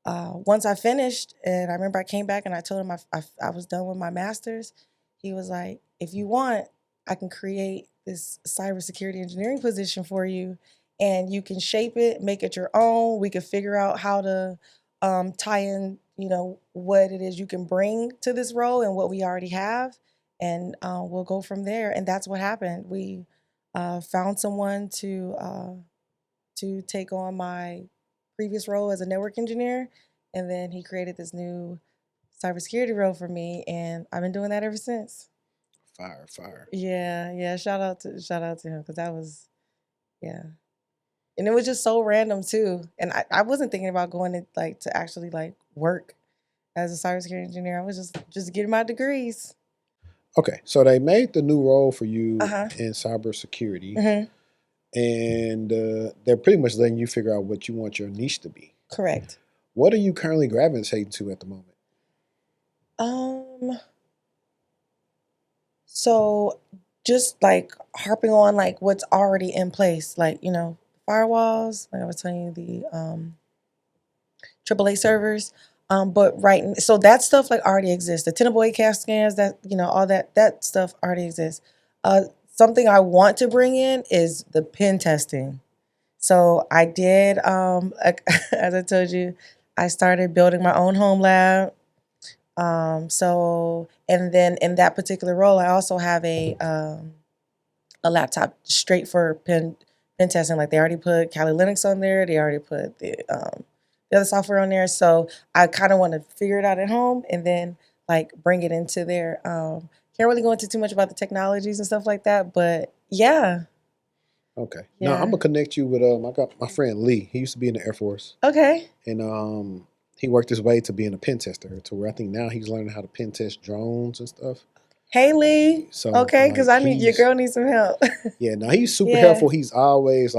once I finished, and I remember I came back and I told him I was done with my master's. He was like, if you want, I can create this cybersecurity engineering position for you, and you can shape it, make it your own. We could figure out how to tie in, what it is you can bring to this role and what we already have, and we'll go from there. And that's what happened. We found someone to take on my previous role as a network engineer, and then he created this new cybersecurity role for me, and I've been doing that ever since. Fire. Yeah. Shout out to him because that was yeah. And it was just so random too. And I wasn't thinking about going to to actually work as a cybersecurity engineer. I was just getting my degrees. Okay, so they made the new role for Uh you huh. in cybersecurity, Hmm. and they're pretty much letting you figure out what you want your niche to be. Correct. What are you currently gravitating to at the moment? Um. So just harping on what's already in place, firewalls. Like I was telling you, the AAA servers. But so that stuff already exists. The tenable ACAS scans, that all that stuff already exists. Something I want to bring in is the pen testing. So I did, as I told you, I started building my own home lab. And then in that particular role, I also have a laptop straight for pen testing. Like they already put Kali Linux on there. They already put the other software on there. So I kind of want to figure it out at home and then bring it into there. Can't really go into too much about the technologies and stuff like that, but yeah, Okay, now I'm yeah. gonna connect you with I got my friend Lee. He used to be in the Air Force, Okay. and he worked his way to being a pen tester. To where I think now he's learning how to pen test drones and stuff. Haley. So Okay, because like I need your he's girl needs some help. yeah, now he's super Yeah. helpful. He's always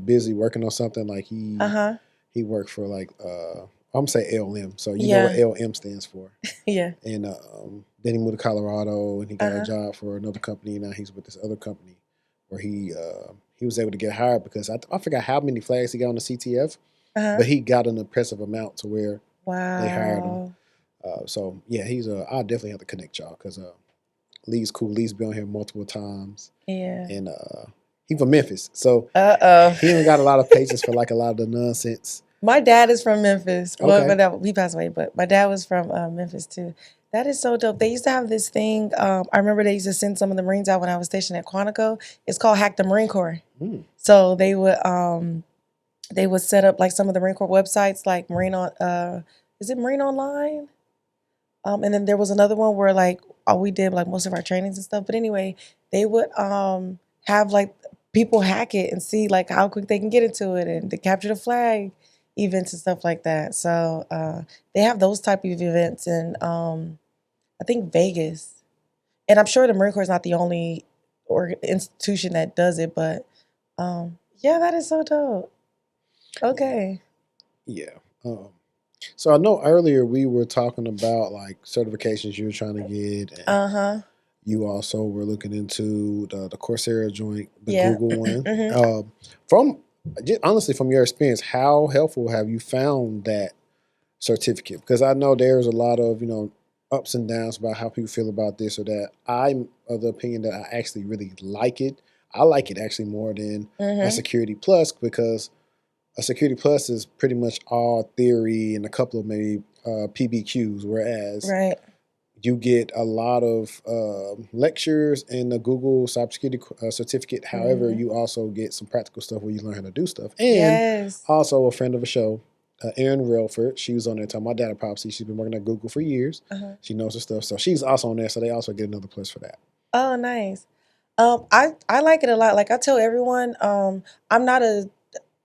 busy working on something. Like Uh huh. he worked for I'm gonna say LM. So you know what Yeah. LM stands for. Yeah. And then he moved to Colorado and he Uh got a huh. job for another company. Now he's with this other company where he was able to get hired because I forgot how many flags he got on the CTF, Uh huh. but he got an impressive amount to where they hired him. Wow. So yeah, I'll definitely have to connect y'all because Lee's cool. Lee's been on here multiple times, Yeah. and he from Memphis, so Uh he don't got a lot of patience for a lot of the nonsense. My dad is from Memphis. Well, Okay. he passed away, but my dad was from Memphis too. That is so dope. They used to have this thing. I remember they used to send some of the Marines out when I was stationed at Quantico. It's called Hack the Marine Corps. Mm. So they would set up some of the Marine Corps websites, like is it Marine Online? And then there was another one where we did most of our trainings and stuff. But anyway, they would have people hack it and see how quick they can get into it and to capture the flag events and stuff like that. So they have those type of events in I think Vegas. And I'm sure the Marine Corps is not the only institution that does it, but yeah, that is so dope. Okay. Yeah. So I know earlier we were talking about certifications you were trying to get, and Uh-huh. you also were looking into the Coursera joint, the Yeah. Google one. Hmm. From honestly, from your experience, how helpful have you found that certificate? Because I know there's a lot of ups and downs about how people feel about this or that. I'm of the opinion that I actually really like it. I like it actually more than a Hmm. Security Plus because a Security Plus is pretty much all theory and a couple of maybe PBQs, whereas Right. you get a lot of lectures in the Google cybersecurity certificate. However, Hmm. you also get some practical stuff where you learn how to do stuff. And Yes. also a friend of the show, Erin Relford, she was on there telling my data prophecy. She's been working at Google for years. Uh-huh. She knows her stuff. So she's also on there. So they also get another plus for that. Oh, nice. I like it a lot. Like I tell everyone, I'm not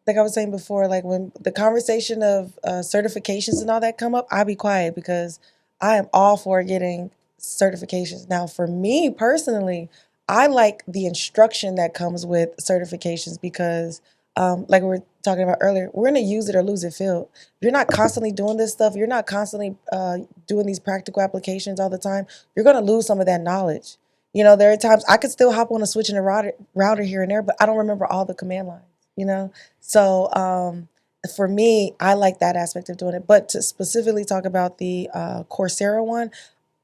like I was saying before, when the conversation of certifications and all that come up, I be quiet because I am all for getting certifications. Now, for me personally, I like the instruction that comes with certifications because, like we were talking about earlier, we're in a use it or lose it field. If you're not constantly doing this stuff, you're not constantly doing these practical applications all the time, you're going to lose some of that knowledge. There are times I could still hop on a switch in a router here and there, but I don't remember all the command lines, you know? So for me, I like that aspect of doing it. But to specifically talk about the Coursera one,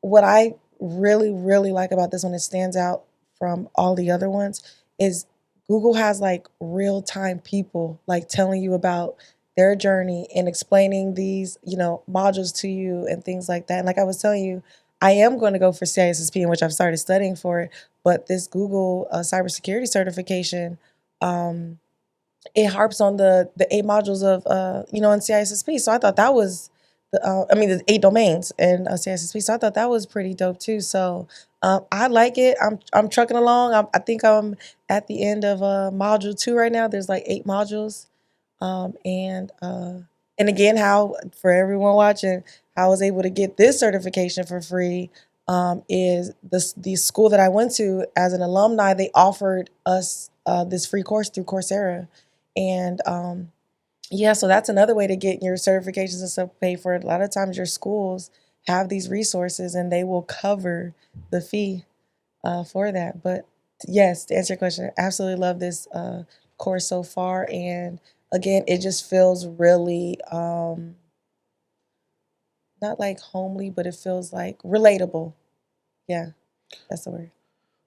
what I really, really like about this one, it stands out from all the other ones, is Google has real time people telling you about their journey and explaining these, modules to you and things like that. And like I was telling you, I am going to go for CISSP, in which I've started studying for it. But this Google cybersecurity certification, it harps on the 8 modules of in CISSP. So I thought that was the 8 domains in CSSP. So I thought that was pretty dope too. So I like it. I'm trucking along. I think I'm at the end of module 2 right now. There's like 8 modules, and again, how for everyone watching, how I was able to get this certification for free is the school that I went to as an alumni. They offered us this free course through Coursera, and yeah, so that's another way to get your certifications and stuff paid for. A lot of times, your schools have these resources, and they will cover the fee for that. But yes, to answer your question, I absolutely love this course so far, and again, it just feels really not like homely, but it feels like relatable. Yeah, that's the word.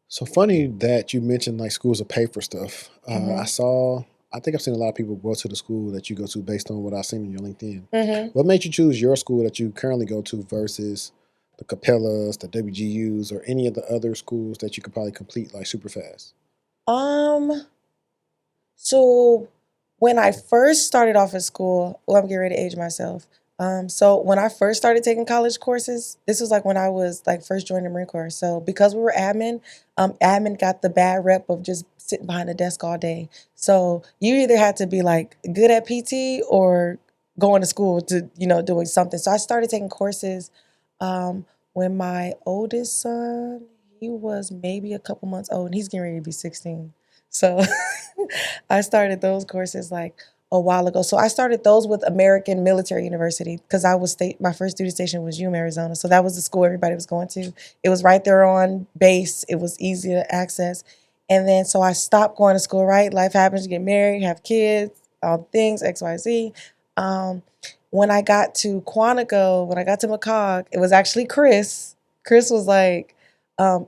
So funny that you mentioned like schools that pay for stuff. I think I've seen a lot of people go to the school that you go to based on what I've seen on your LinkedIn. Mm-hmm. What made you choose your school that you currently go to versus the Capellas, the WGUs, or any of the other schools that you could probably complete like super fast? So when I first started off at school, well, I'm getting ready to age myself. So when I first started taking college courses, this was like when I was like first joining the Marine Corps. So because we were admin got the bad rep of just sitting behind the desk all day. So you either had to be like good at PT or going to school to, doing something. So I started taking courses when my oldest son, he was maybe a couple months old, and he's getting ready to be 16. So I started those courses like a while ago. So I started those with American Military University because my first duty station was Yuma, Arizona. So that was the school everybody was going to. It was right there on base. It was easy to access. And then so I stopped going to school, right? Life happens, you get married, have kids, all the things, XYZ. When I got to Quantico, when I got to McCog, it was actually Chris. Chris was like,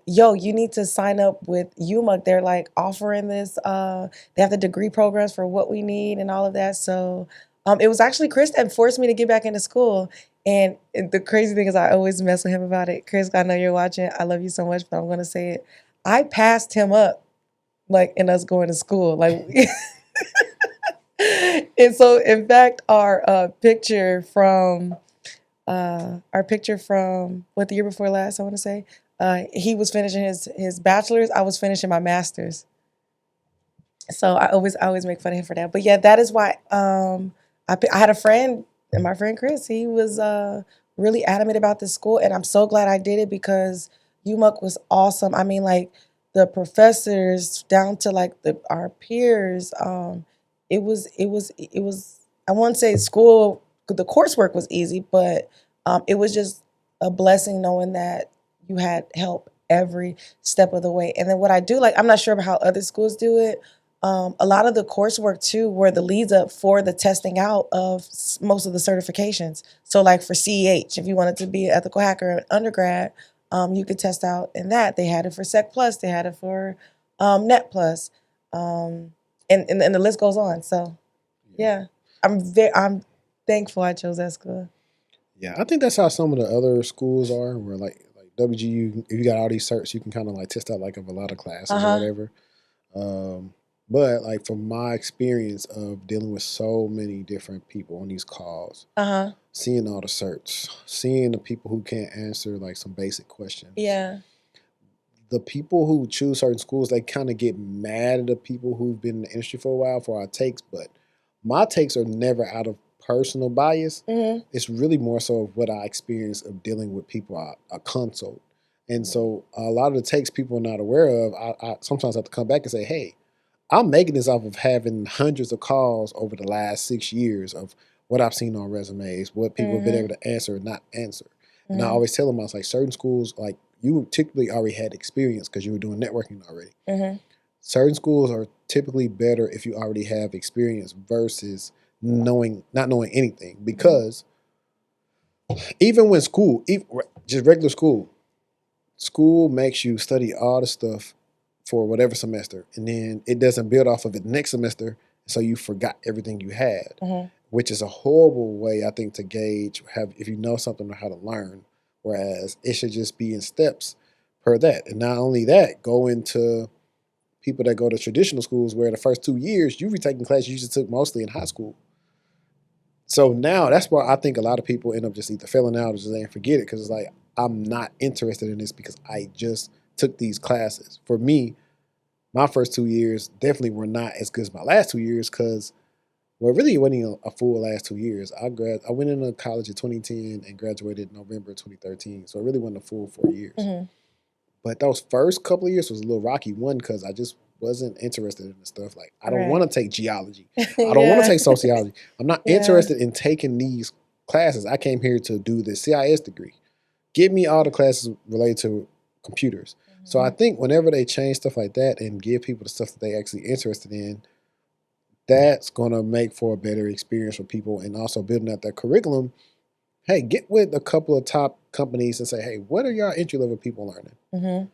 yo, you need to sign up with UMUC. They're like offering this, they have the degree programs for what we need and all of that. So it was actually Chris that forced me to get back into school. And the crazy thing is I always mess with him about it. Chris, I know you're watching. I love you so much, but I'm going to say it. I passed him up, like, in us going to school. Like, and so, in fact, our picture from what, the year before last, I want to say, he was finishing his bachelor's. I was finishing my master's. So I always make fun of him for that. But yeah, that is why I had a friend, and my friend Chris, he was really adamant about this school, and I'm so glad I did it because UMUC was awesome. I mean, like the professors down to like our peers. It was. I won't say school. The coursework was easy, but it was just a blessing knowing that you had help every step of the way. And then what I do, like, I'm not sure about how other schools do it. A lot of the coursework too were the leads up for the testing out of most of the certifications. So like for CEH, if you wanted to be an ethical hacker in undergrad, you could test out in that. They had it for Sec Plus, they had it for Net Plus, and the list goes on. So yeah, I'm thankful I chose that school. Yeah, I think that's how some of the other schools are, where like WGU, if you got all these certs, you can kind of like test out like of a lot of classes or whatever. But like from my experience of dealing with so many different people on these calls, seeing all the certs, seeing the people who can't answer like some basic questions. Yeah. The people who choose certain schools, they kind of get mad at the people who've been in the industry for a while for our takes, but my takes are never out of personal bias. It's really more so of what I experience of dealing with people I consult. And so a lot of the takes people are not aware of, I sometimes have to come back and say, hey, I'm making this off of having hundreds of calls over the last 6 years of what I've seen on resumes, what people have been able to answer and not answer. And I always tell them, I was like, certain schools, like you typically already had experience because you were doing networking already. Certain schools are typically better if you already have experience versus not knowing anything. Because even when just regular school makes you study all the stuff for whatever semester, and then it doesn't build off of it next semester, so you forgot everything you had, which is a horrible way, I think, to gauge if you know something or how to learn, whereas it should just be in steps per that. And not only that, go into people that go to traditional schools where the first 2 years, you be taking classes you just took mostly in high school. So now that's why I think a lot of people end up just either failing out or just saying forget it, because it's like I'm not interested in this because I just took these classes. For me, my first 2 years definitely were not as good as my last 2 years because, well, really it wasn't a full last 2 years. I went into college in 2010 and graduated November 2013, so it really wasn't a full 4 years. Mm-hmm. But those first couple of years was a little rocky. One, because I just wasn't interested in the stuff. Like, I don't want to take geology. I don't want to take sociology. I'm not interested in taking these classes. I came here to do the CIS degree. Give me all the classes related to computers. Mm-hmm. So I think whenever they change stuff like that and give people the stuff that they actually interested in, that's going to make for a better experience for people, and also building out their curriculum. Hey, get with a couple of top companies and say, hey, what are y'all entry-level people learning? Mm-hmm.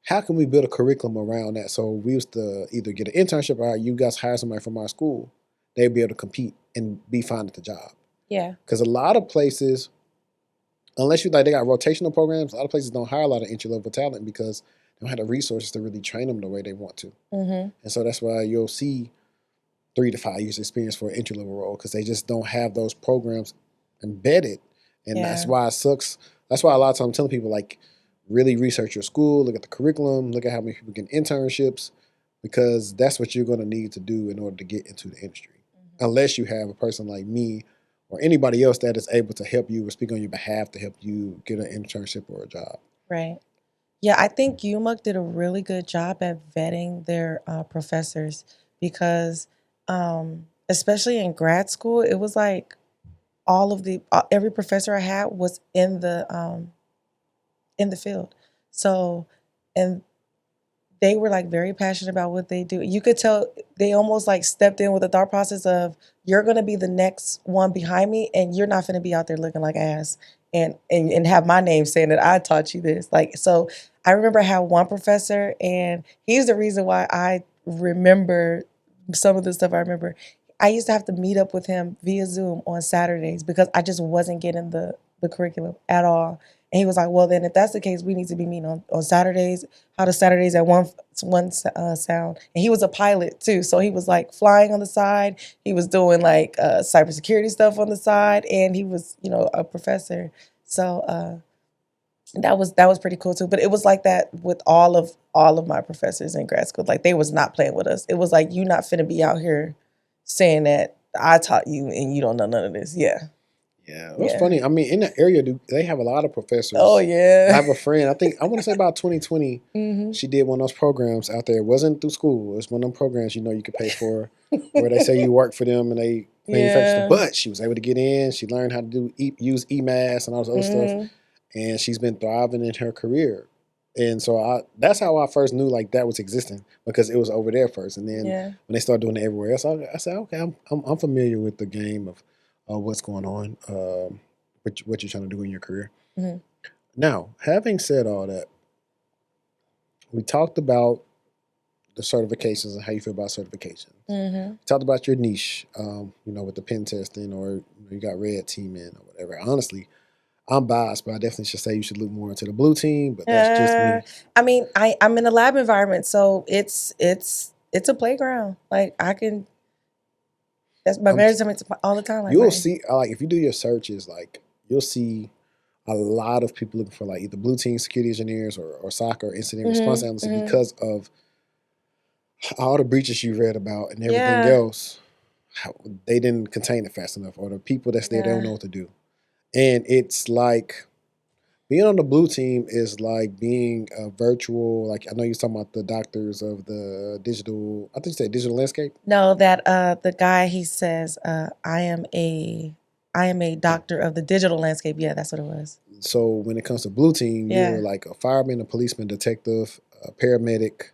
How can we build a curriculum around that? So we used to either get an internship or you guys hire somebody from our school. They'd be able to compete and be fine at the job. Yeah. Because a lot of places, unless you like they got rotational programs, a lot of places don't hire a lot of entry-level talent because they don't have the resources to really train them the way they want to. Mm-hmm. And so that's why you'll see 3 to 5 years experience for an entry-level role, because they just don't have those programs embedded. And that's why it sucks. That's why a lot of times I'm telling people, like, really research your school, look at the curriculum, look at how many people get internships, because that's what you're going to need to do in order to get into the industry. Mm-hmm. Unless you have a person like me or anybody else that is able to help you or speak on your behalf to help you get an internship or a job. Right. Yeah, I think UMUC did a really good job at vetting their professors because, especially in grad school, it was like every professor I had was in the field. So, and they were like very passionate about what they do. You could tell they almost like stepped in with the thought process of, you're going to be the next one behind me and you're not going to be out there looking like ass and have my name saying that I taught you this. Like, so I remember I had one professor, and he's the reason why I remember some of the stuff I remember. I used to have to meet up with him via Zoom on Saturdays because I just wasn't getting the curriculum at all. And he was like, well, then if that's the case, we need to be meeting on Saturdays. How does Saturdays at one sound? And he was a pilot too. So he was like flying on the side. He was doing like cybersecurity stuff on the side. And he was, a professor. So that was pretty cool too. But it was like that with all of my professors in grad school. Like, they was not playing with us. It was like, you not finna be out here saying that I taught you and you don't know none of this. Yeah. Yeah, it was funny. I mean, in the area, they have a lot of professors. Oh, yeah. I have a friend, I want to say about 2020, mm-hmm. She did one of those programs out there. It wasn't through school. It was one of them programs, you could pay for, where they say you work for them and they manufacture stuff. But she was able to get in. She learned how to use EMAS and all this other stuff. And she's been thriving in her career. And so that's how I first knew like that was existing, because it was over there first. And then when they started doing it everywhere else, I said, okay, I'm familiar with the game of what's going on, what you're trying to do in your career. Mm-hmm. Now, having said all that, we talked about the certifications and how you feel about certifications. Mm-hmm. We talked about your niche, with the pen testing, or you got red teaming or whatever. Honestly, I'm biased, but I definitely should say you should look more into the blue team. But that's just me. I mean, I'm in a lab environment, so it's a playground. Like, I can. That's my manager tells me all the time. Like, you'll see, like, if you do your searches, like, you'll see a lot of people looking for like either blue team security engineers or SOC or incident response analysts, because of all the breaches you read about and everything else. How they didn't contain it fast enough, or the people that's there, they don't know what to do. And it's like, being on the blue team is like being a virtual, like, I know you're talking about the doctors of the digital, I think you said digital landscape? No, that the guy, he says, I am a doctor of the digital landscape. Yeah, that's what it was. So when it comes to blue team, you're like a fireman, a policeman, detective, a paramedic,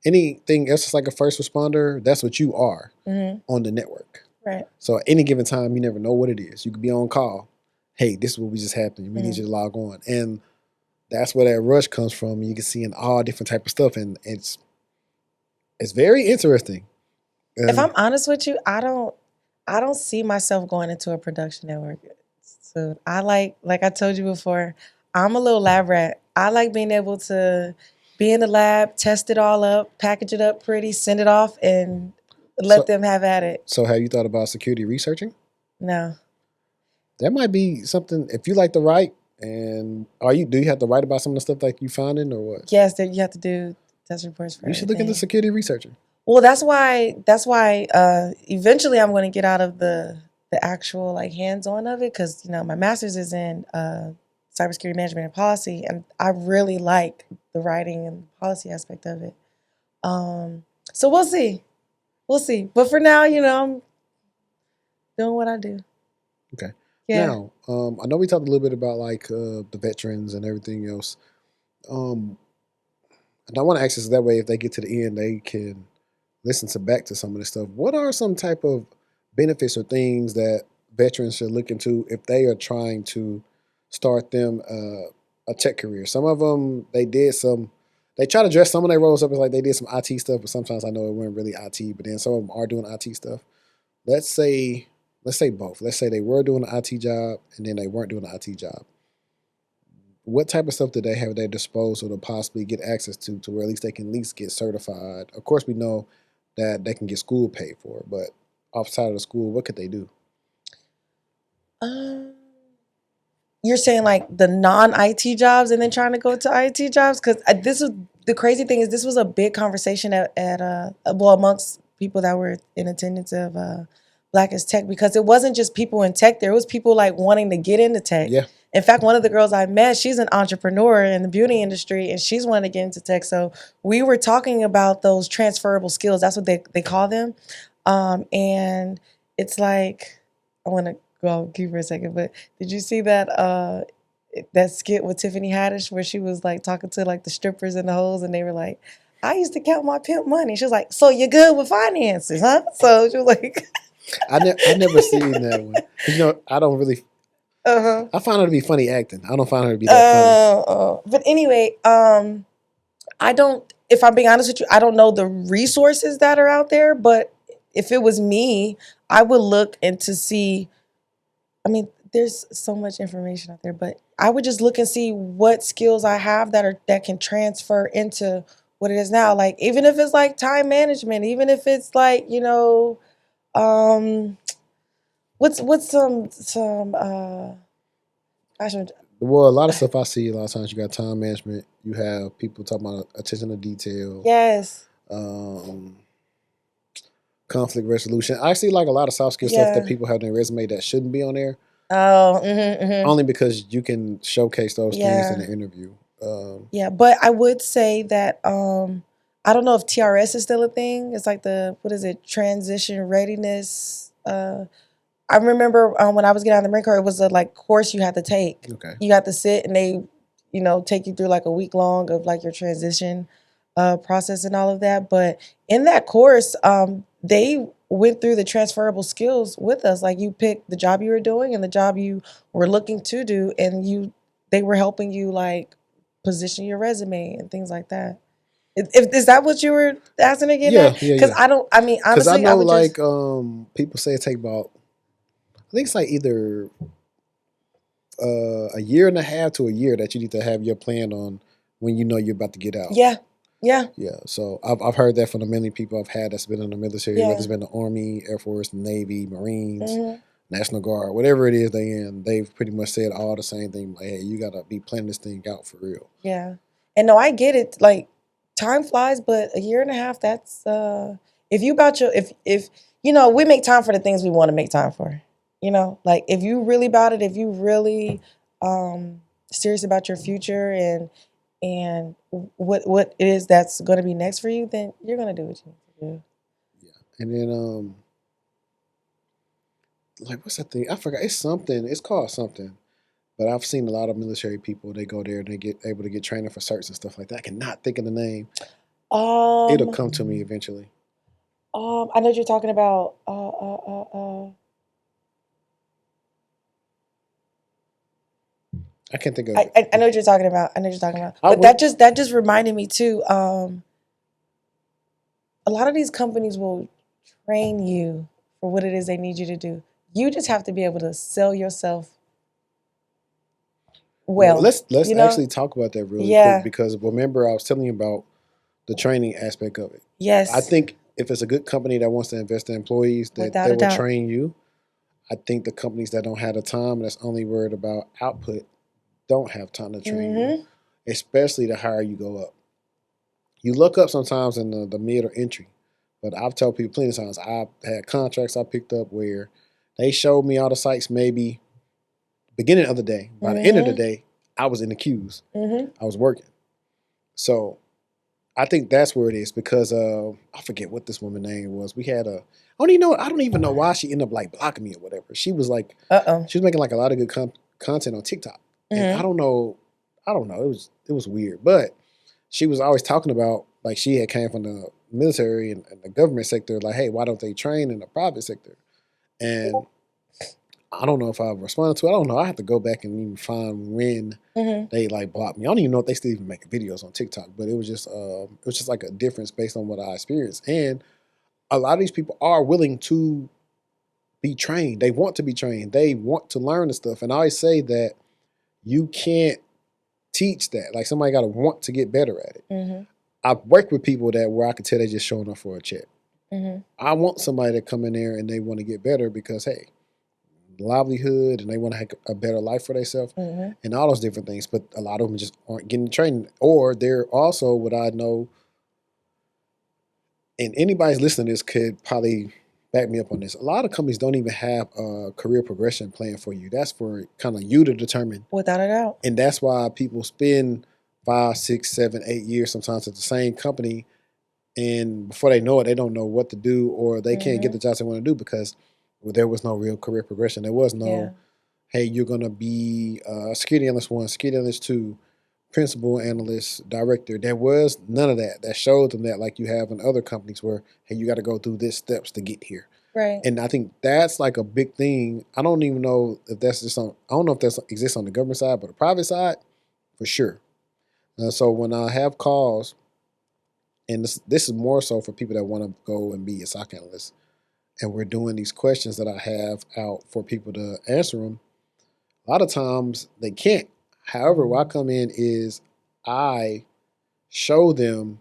anything else that's like a first responder, that's what you are on the network. Right. So at any given time, you never know what it is. You could be on call. Hey, this is what we just happened. We need you to log on. And that's where that rush comes from. You can see in all different type of stuff. And it's very interesting. If I'm honest with you, I don't see myself going into a production network soon. I like I told you before, I'm a little lab rat. I like being able to be in the lab, test it all up, package it up pretty, send it off, and let them have at it. So have you thought about security researching? No. That might be something if you like to write. And do you have to write about some of the stuff like you finding or what? Yes, that you have to do test reports for You should look into everything. security researcher. Well, that's why eventually I'm going to get out of the actual like hands-on of it, because my master's is in cybersecurity management and policy, and I really like the writing and policy aspect of it. So we'll see. We'll see. But for now, I'm doing what I do. Okay. Yeah. Now, I know we talked a little bit about like the veterans and everything else. And I want to ask this that way, if they get to the end, they can listen back to some of this stuff. What are some type of benefits or things that veterans should look into if they are trying to start them a tech career? Some of them, they try to dress some of their roles up as like they did some IT stuff, but sometimes I know it wasn't really IT, but then some of them are doing IT stuff. Let's say both. Let's say they were doing an IT job and then they weren't doing an IT job. What type of stuff do they have at their disposal to possibly get access to where at least they can at least get certified? Of course, we know that they can get school paid for, but outside of the school, what could they do? You're saying like the non-IT jobs and then trying to go to IT jobs? Because this is the crazy thing is this was a big conversation at amongst people that were in attendance of Black is Tech, because it wasn't just people in tech. There was people like wanting to get into tech. Yeah. In fact, one of the girls I met, she's an entrepreneur in the beauty industry, and she's wanting to get into tech. So we were talking about those transferable skills. That's what they call them. And it's like, I want to go keep for a second, but did you see that skit with Tiffany Haddish where she was like talking to like the strippers and the hoes, and they were like, I used to count my pimp money. She was like, so you're good with finances, huh? So she was like, I never seen that one. I don't really. I find her to be funny acting. I don't find her to be that funny. But anyway, I don't. If I'm being honest with you, I don't know the resources that are out there. But if it was me, I would look and to see. I mean, there's so much information out there, but I would just look and see what skills I have that can transfer into what it is now. Like even if it's like time management, even if it's like what's some gosh, Well, a lot of stuff I see, a lot of times you got time management. You have people talking about attention to detail. yes. Conflict resolution. I see like a lot of soft skill stuff that people have in their resume that shouldn't be on there. Oh, only because you can showcase those things in the interview. Yeah, but I would say that I don't know if TRS is still a thing. It's like what is it, transition readiness. I remember when I was getting out of the Marine Corps, it was a like course you had to take. Okay. You had to sit and they, take you through like a week long of like your transition process and all of that. But in that course, they went through the transferable skills with us. Like you picked the job you were doing and the job you were looking to do, and they were helping you like position your resume and things like that. Is that what you were asking again? Yeah. Because I don't. I mean, honestly, because I know like just, people say it take about, I think it's like either a year and a half to a year that you need to have your plan on when you know you're about to get out. Yeah. So I've heard that from the many people I've had that's been in the military, whether it's been the Army, Air Force, Navy, Marines, National Guard, whatever it is they in, they've pretty much said all the same thing. Like, hey, you gotta be planning this thing out for real. Yeah, and no, I get it. Like time flies, but a year and a half, that's if you about your if we make time for the things we want to make time for. Like if you really about it, if you really serious about your future and what it is that's going to be next for you, then you're going to do what you need to do. Yeah, and then like what's that thing? I forgot. It's something. It's called something. But I've seen a lot of military people. They go there and they get able to get training for certs and stuff like that. I cannot think of the name. It'll come to me eventually. I know what you're talking about. I can't think of it. I know what you're talking about. But that just reminded me too. A lot of these companies will train you for what it is they need you to do. You just have to be able to sell yourself well. Let's actually talk about that really quick, because remember I was telling you about the training aspect of it. Yes. I think if it's a good company that wants to invest in employees, that they will train you. I think the companies that don't have the time, that's only worried about output, don't have time to train you, especially the higher you go up. You look up sometimes in the mid or entry, but I've told people plenty of times, I've had contracts I picked up where they showed me all the sites maybe beginning of the day. By the end of the day, I was in the queues. I was working. So I think that's where it is because I forget what this woman's name was. We had a I don't even know why she ended up like blocking me or whatever. She was like she was making like a lot of good content on TikTok. And I don't know. It was weird. But she was always talking about like she had came from the military and the government sector, like, hey, why don't they train in the private sector? And I don't know if I've responded to it. I don't know. I have to go back and even find when they like blocked me. I don't even know if they still even make videos on TikTok, but it was just like a difference based on what I experienced. And a lot of these people are willing to be trained. They want to be trained. They want to learn the stuff. And I always say that you can't teach that. Like somebody got to want to get better at it. I've worked with people that where I could tell they're just showing up for a check. I want somebody to come in there and they want to get better because, hey, livelihood and they want to have a better life for themselves and all those different things. But a lot of them just aren't getting training. Or they're also what I know, and anybody's listening to this could probably back me up on this. A lot of companies don't even have a career progression plan for you. That's for kind of you to determine. Without a doubt. And that's why people spend 5, 6, 7, 8 years sometimes at the same company. And before they know it, they don't know what to do or they can't get the jobs they want to do because there was no real career progression. There was no, hey, you're going to be security analyst 1, security analyst 2, principal analyst, director. There was none of that. That showed them that like you have in other companies where, hey, you got to go through this steps to get here. Right. And I think that's like a big thing. I don't even know if that's just on, I don't know if that exists on the government side, but the private side, for sure. So when I have calls, and this is more so for people that want to go and be a SOC analyst, and we're doing these questions that I have out for people to answer them, a lot of times they can't. However, where I come in is I show them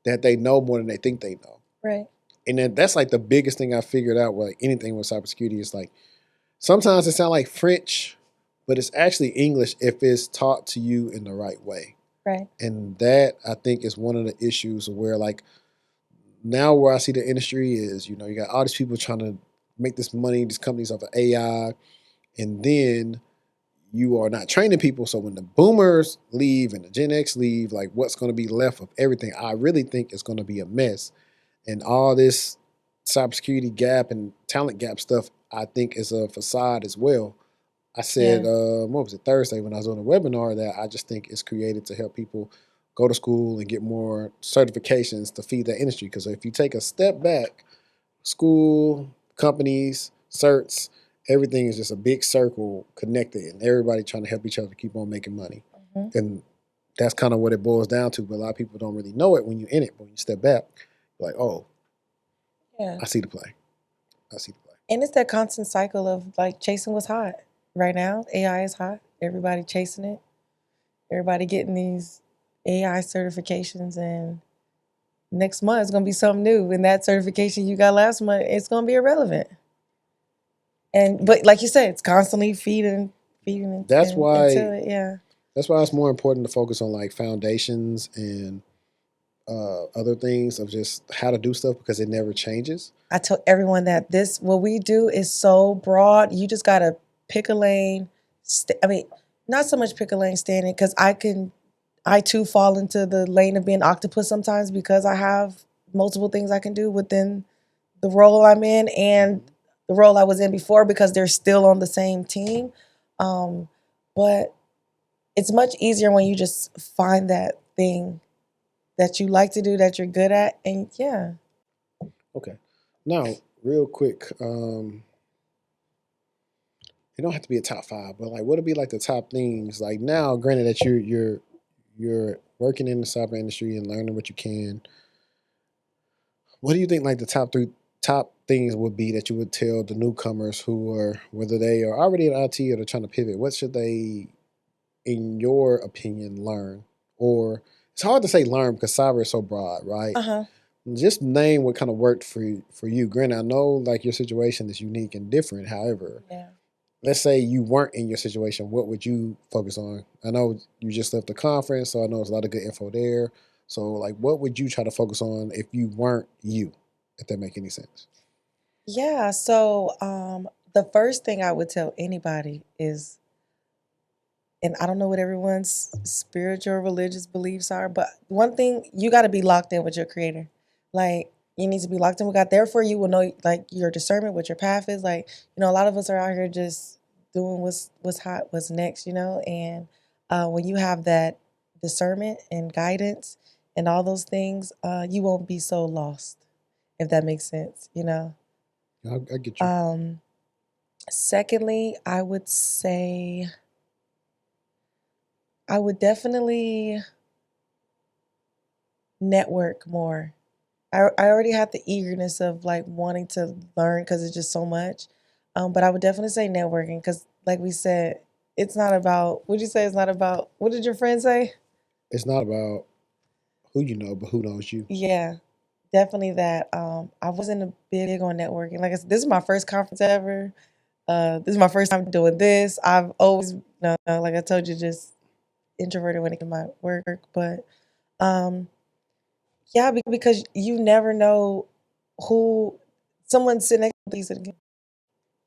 that they know more than they think they know. Right. And then that's like the biggest thing I figured out with like anything with cybersecurity is like sometimes it sounds like French, but it's actually English if it's taught to you in the right way. Right. And that I think is one of the issues where like now where I see the industry is, you know, you got all these people trying to make this money, these companies off of AI, and then you are not training people. So when the boomers leave and the Gen X leave, like what's going to be left of everything, I really think it's going to be a mess. And all this cybersecurity gap and talent gap stuff, I think is a facade as well. I said, what was it, Thursday when I was on a webinar that I just think is created to help people go to school and get more certifications to feed that industry. Because if you take a step back, school, companies, certs, everything is just a big circle connected and everybody trying to help each other keep on making money. And that's kind of what it boils down to. But a lot of people don't really know it when you're in it. But when you step back, you're like, oh, I see the play. I see the play. And it's that constant cycle of like chasing what's hot. Right now, AI is hot. Everybody chasing it. Everybody getting these AI certifications, and next month it's gonna be something new. And that certification you got last month, it's gonna be irrelevant. And but like you said, it's constantly feeding. That's why. Into it, yeah. That's why it's more important to focus on like foundations and other things of just how to do stuff because it never changes. I tell everyone that what we do is so broad. You just gotta pick a lane. Not so much pick a lane, stay in it, because I too fall into the lane of being octopus sometimes because I have multiple things I can do within the role I'm in and the role I was in before because they're still on the same team. But it's much easier when you just find that thing that you like to do, that you're good at, and yeah. Okay. Now, real quick, it don't have to be a top 5, but like, what would be like the top things? Like now, granted that you're working in the cyber industry and learning what you can. What do you think like the top things would be that you would tell the newcomers who are whether they are already in IT or they're trying to pivot? What should they, in your opinion, learn? Or it's hard to say learn because cyber is so broad, right? just name what kind of worked for you. Granted, I know like your situation is unique and different. However, Yeah. let's say you weren't in your situation, what would you focus on? I know you just left the conference, so I know there's a lot of good info there. So, like, what would you try to focus on if you weren't you? If that make any sense? Yeah. So the first thing I would tell anybody is, and I don't know what everyone's spiritual or religious beliefs are, but one thing, you got to be locked in with your creator. Like, you need to be locked in with God. Therefore, you will know like your discernment, what your path is. Like, a lot of us are out here just doing what's hot, what's next, And when you have that discernment and guidance and all those things, you won't be so lost, if that makes sense. I get you. Um, Secondly, I would say I would definitely network more. I already had the eagerness of like wanting to learn because it's just so much. But I would definitely say networking because, like we said, it's not about. Would you say it's not about? What did your friend say? It's not about who you know, but who knows you. Yeah, definitely that. I wasn't a big on networking. Like I said, this is my first conference ever. This is my first time doing this. I've always, like I told you, just introverted when it came to my work. But um, yeah, because you never know who someone's sitting next to you,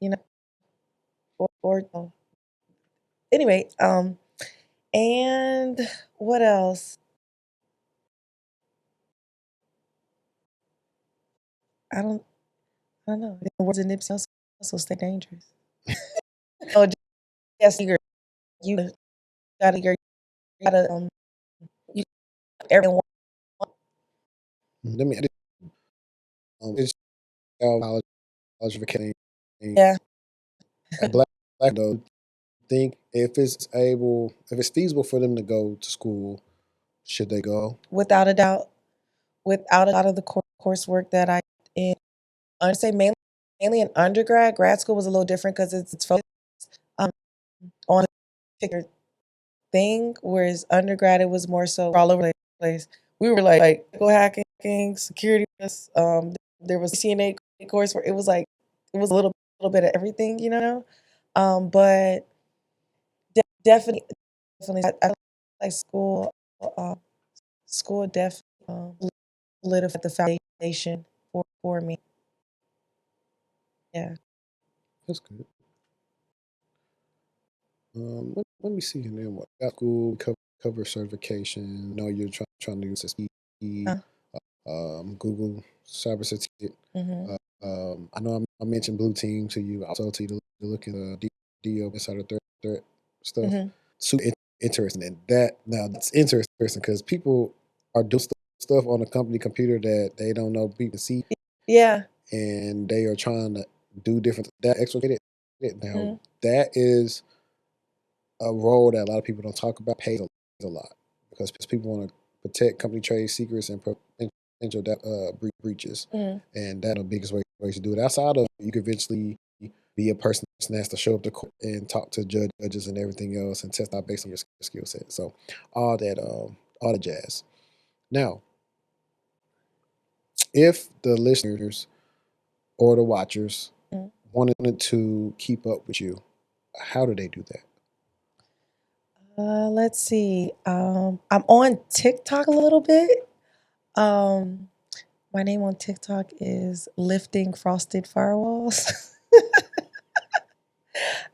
you know, or anyway. And what else? I don't, I don't know. The words of Nipsey also stay dangerous. Oh, yes, you gotta, you gotta, you everyone. Let me. It's college vacation. Yeah, A black though think if it's feasible for them to go to school, should they go? without a doubt, without a lot of the coursework that I in, I'd say mainly in undergrad. Grad school was a little different because it's focused um, on a particular thing, whereas undergrad it was more so all over the place. We were like go hacking, security. There was CNA course where it was like it was a little bit of everything. But definitely, I like school. Um, School definitely solidified the foundation for me. Yeah. That's good. Let me see. And then what? Got school cover certification. No, you're trying to use this Uh, Google Cybersecurity. mm-hmm. I know I mentioned Blue Team to you. I also to you to look at DO insider threat stuff. Mm-hmm. Super interesting. And that now that's interesting because people are doing stuff on a company computer that they don't know people see, Yeah. and they are trying to do different that explicated. Now Mm-hmm. that is a role that a lot of people don't talk about. Pays a lot because people want to protect company trade secrets and potential breaches, Mm-hmm. and that's the biggest way to do it. Outside of you could eventually be a person that has to show up to court and talk to judges and everything else and test out based on your skill set. So all the jazz. Now, if the listeners or the watchers wanted to keep up with you, how do they do that? Let's see. I'm on TikTok a little bit. Um, my name on TikTok is Lifting Frosted Firewalls.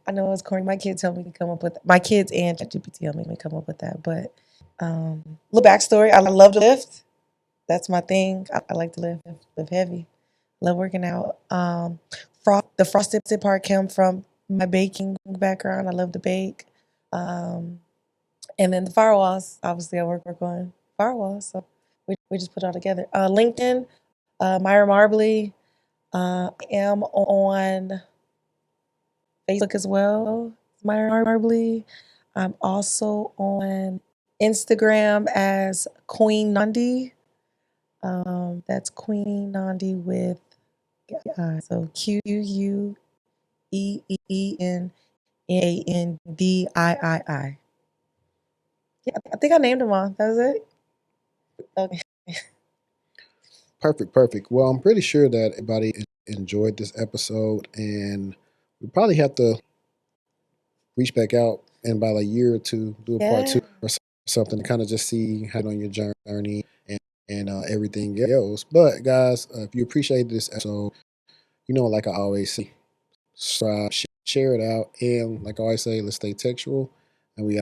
I know it's corny. My kids helped me come up with my kids and ChatGPT helped me come up with that. But little backstory: I love to lift. That's my thing. I like to lift heavy. Love working out. The frosted part came from my baking background. I love to bake. Um, and then the firewalls. Obviously, I work on firewalls. So we just put it all together. LinkedIn, Myra Marbley. I am on Facebook as well, Myra Marbley. I'm also on Instagram as Queen Nandi. That's Queen Nandi with so QUEENNANDII. Yeah, I think I named them all. That was it. Okay. Perfect. Well, I'm pretty sure that everybody enjoyed this episode, and we probably have to reach back out in about a year or two, do a part Yeah. two or something, to kind of just see how on your journey and everything else. But guys, if you appreciate this episode, like I always say, subscribe, share it out, and like I always say, let's stay textual, and we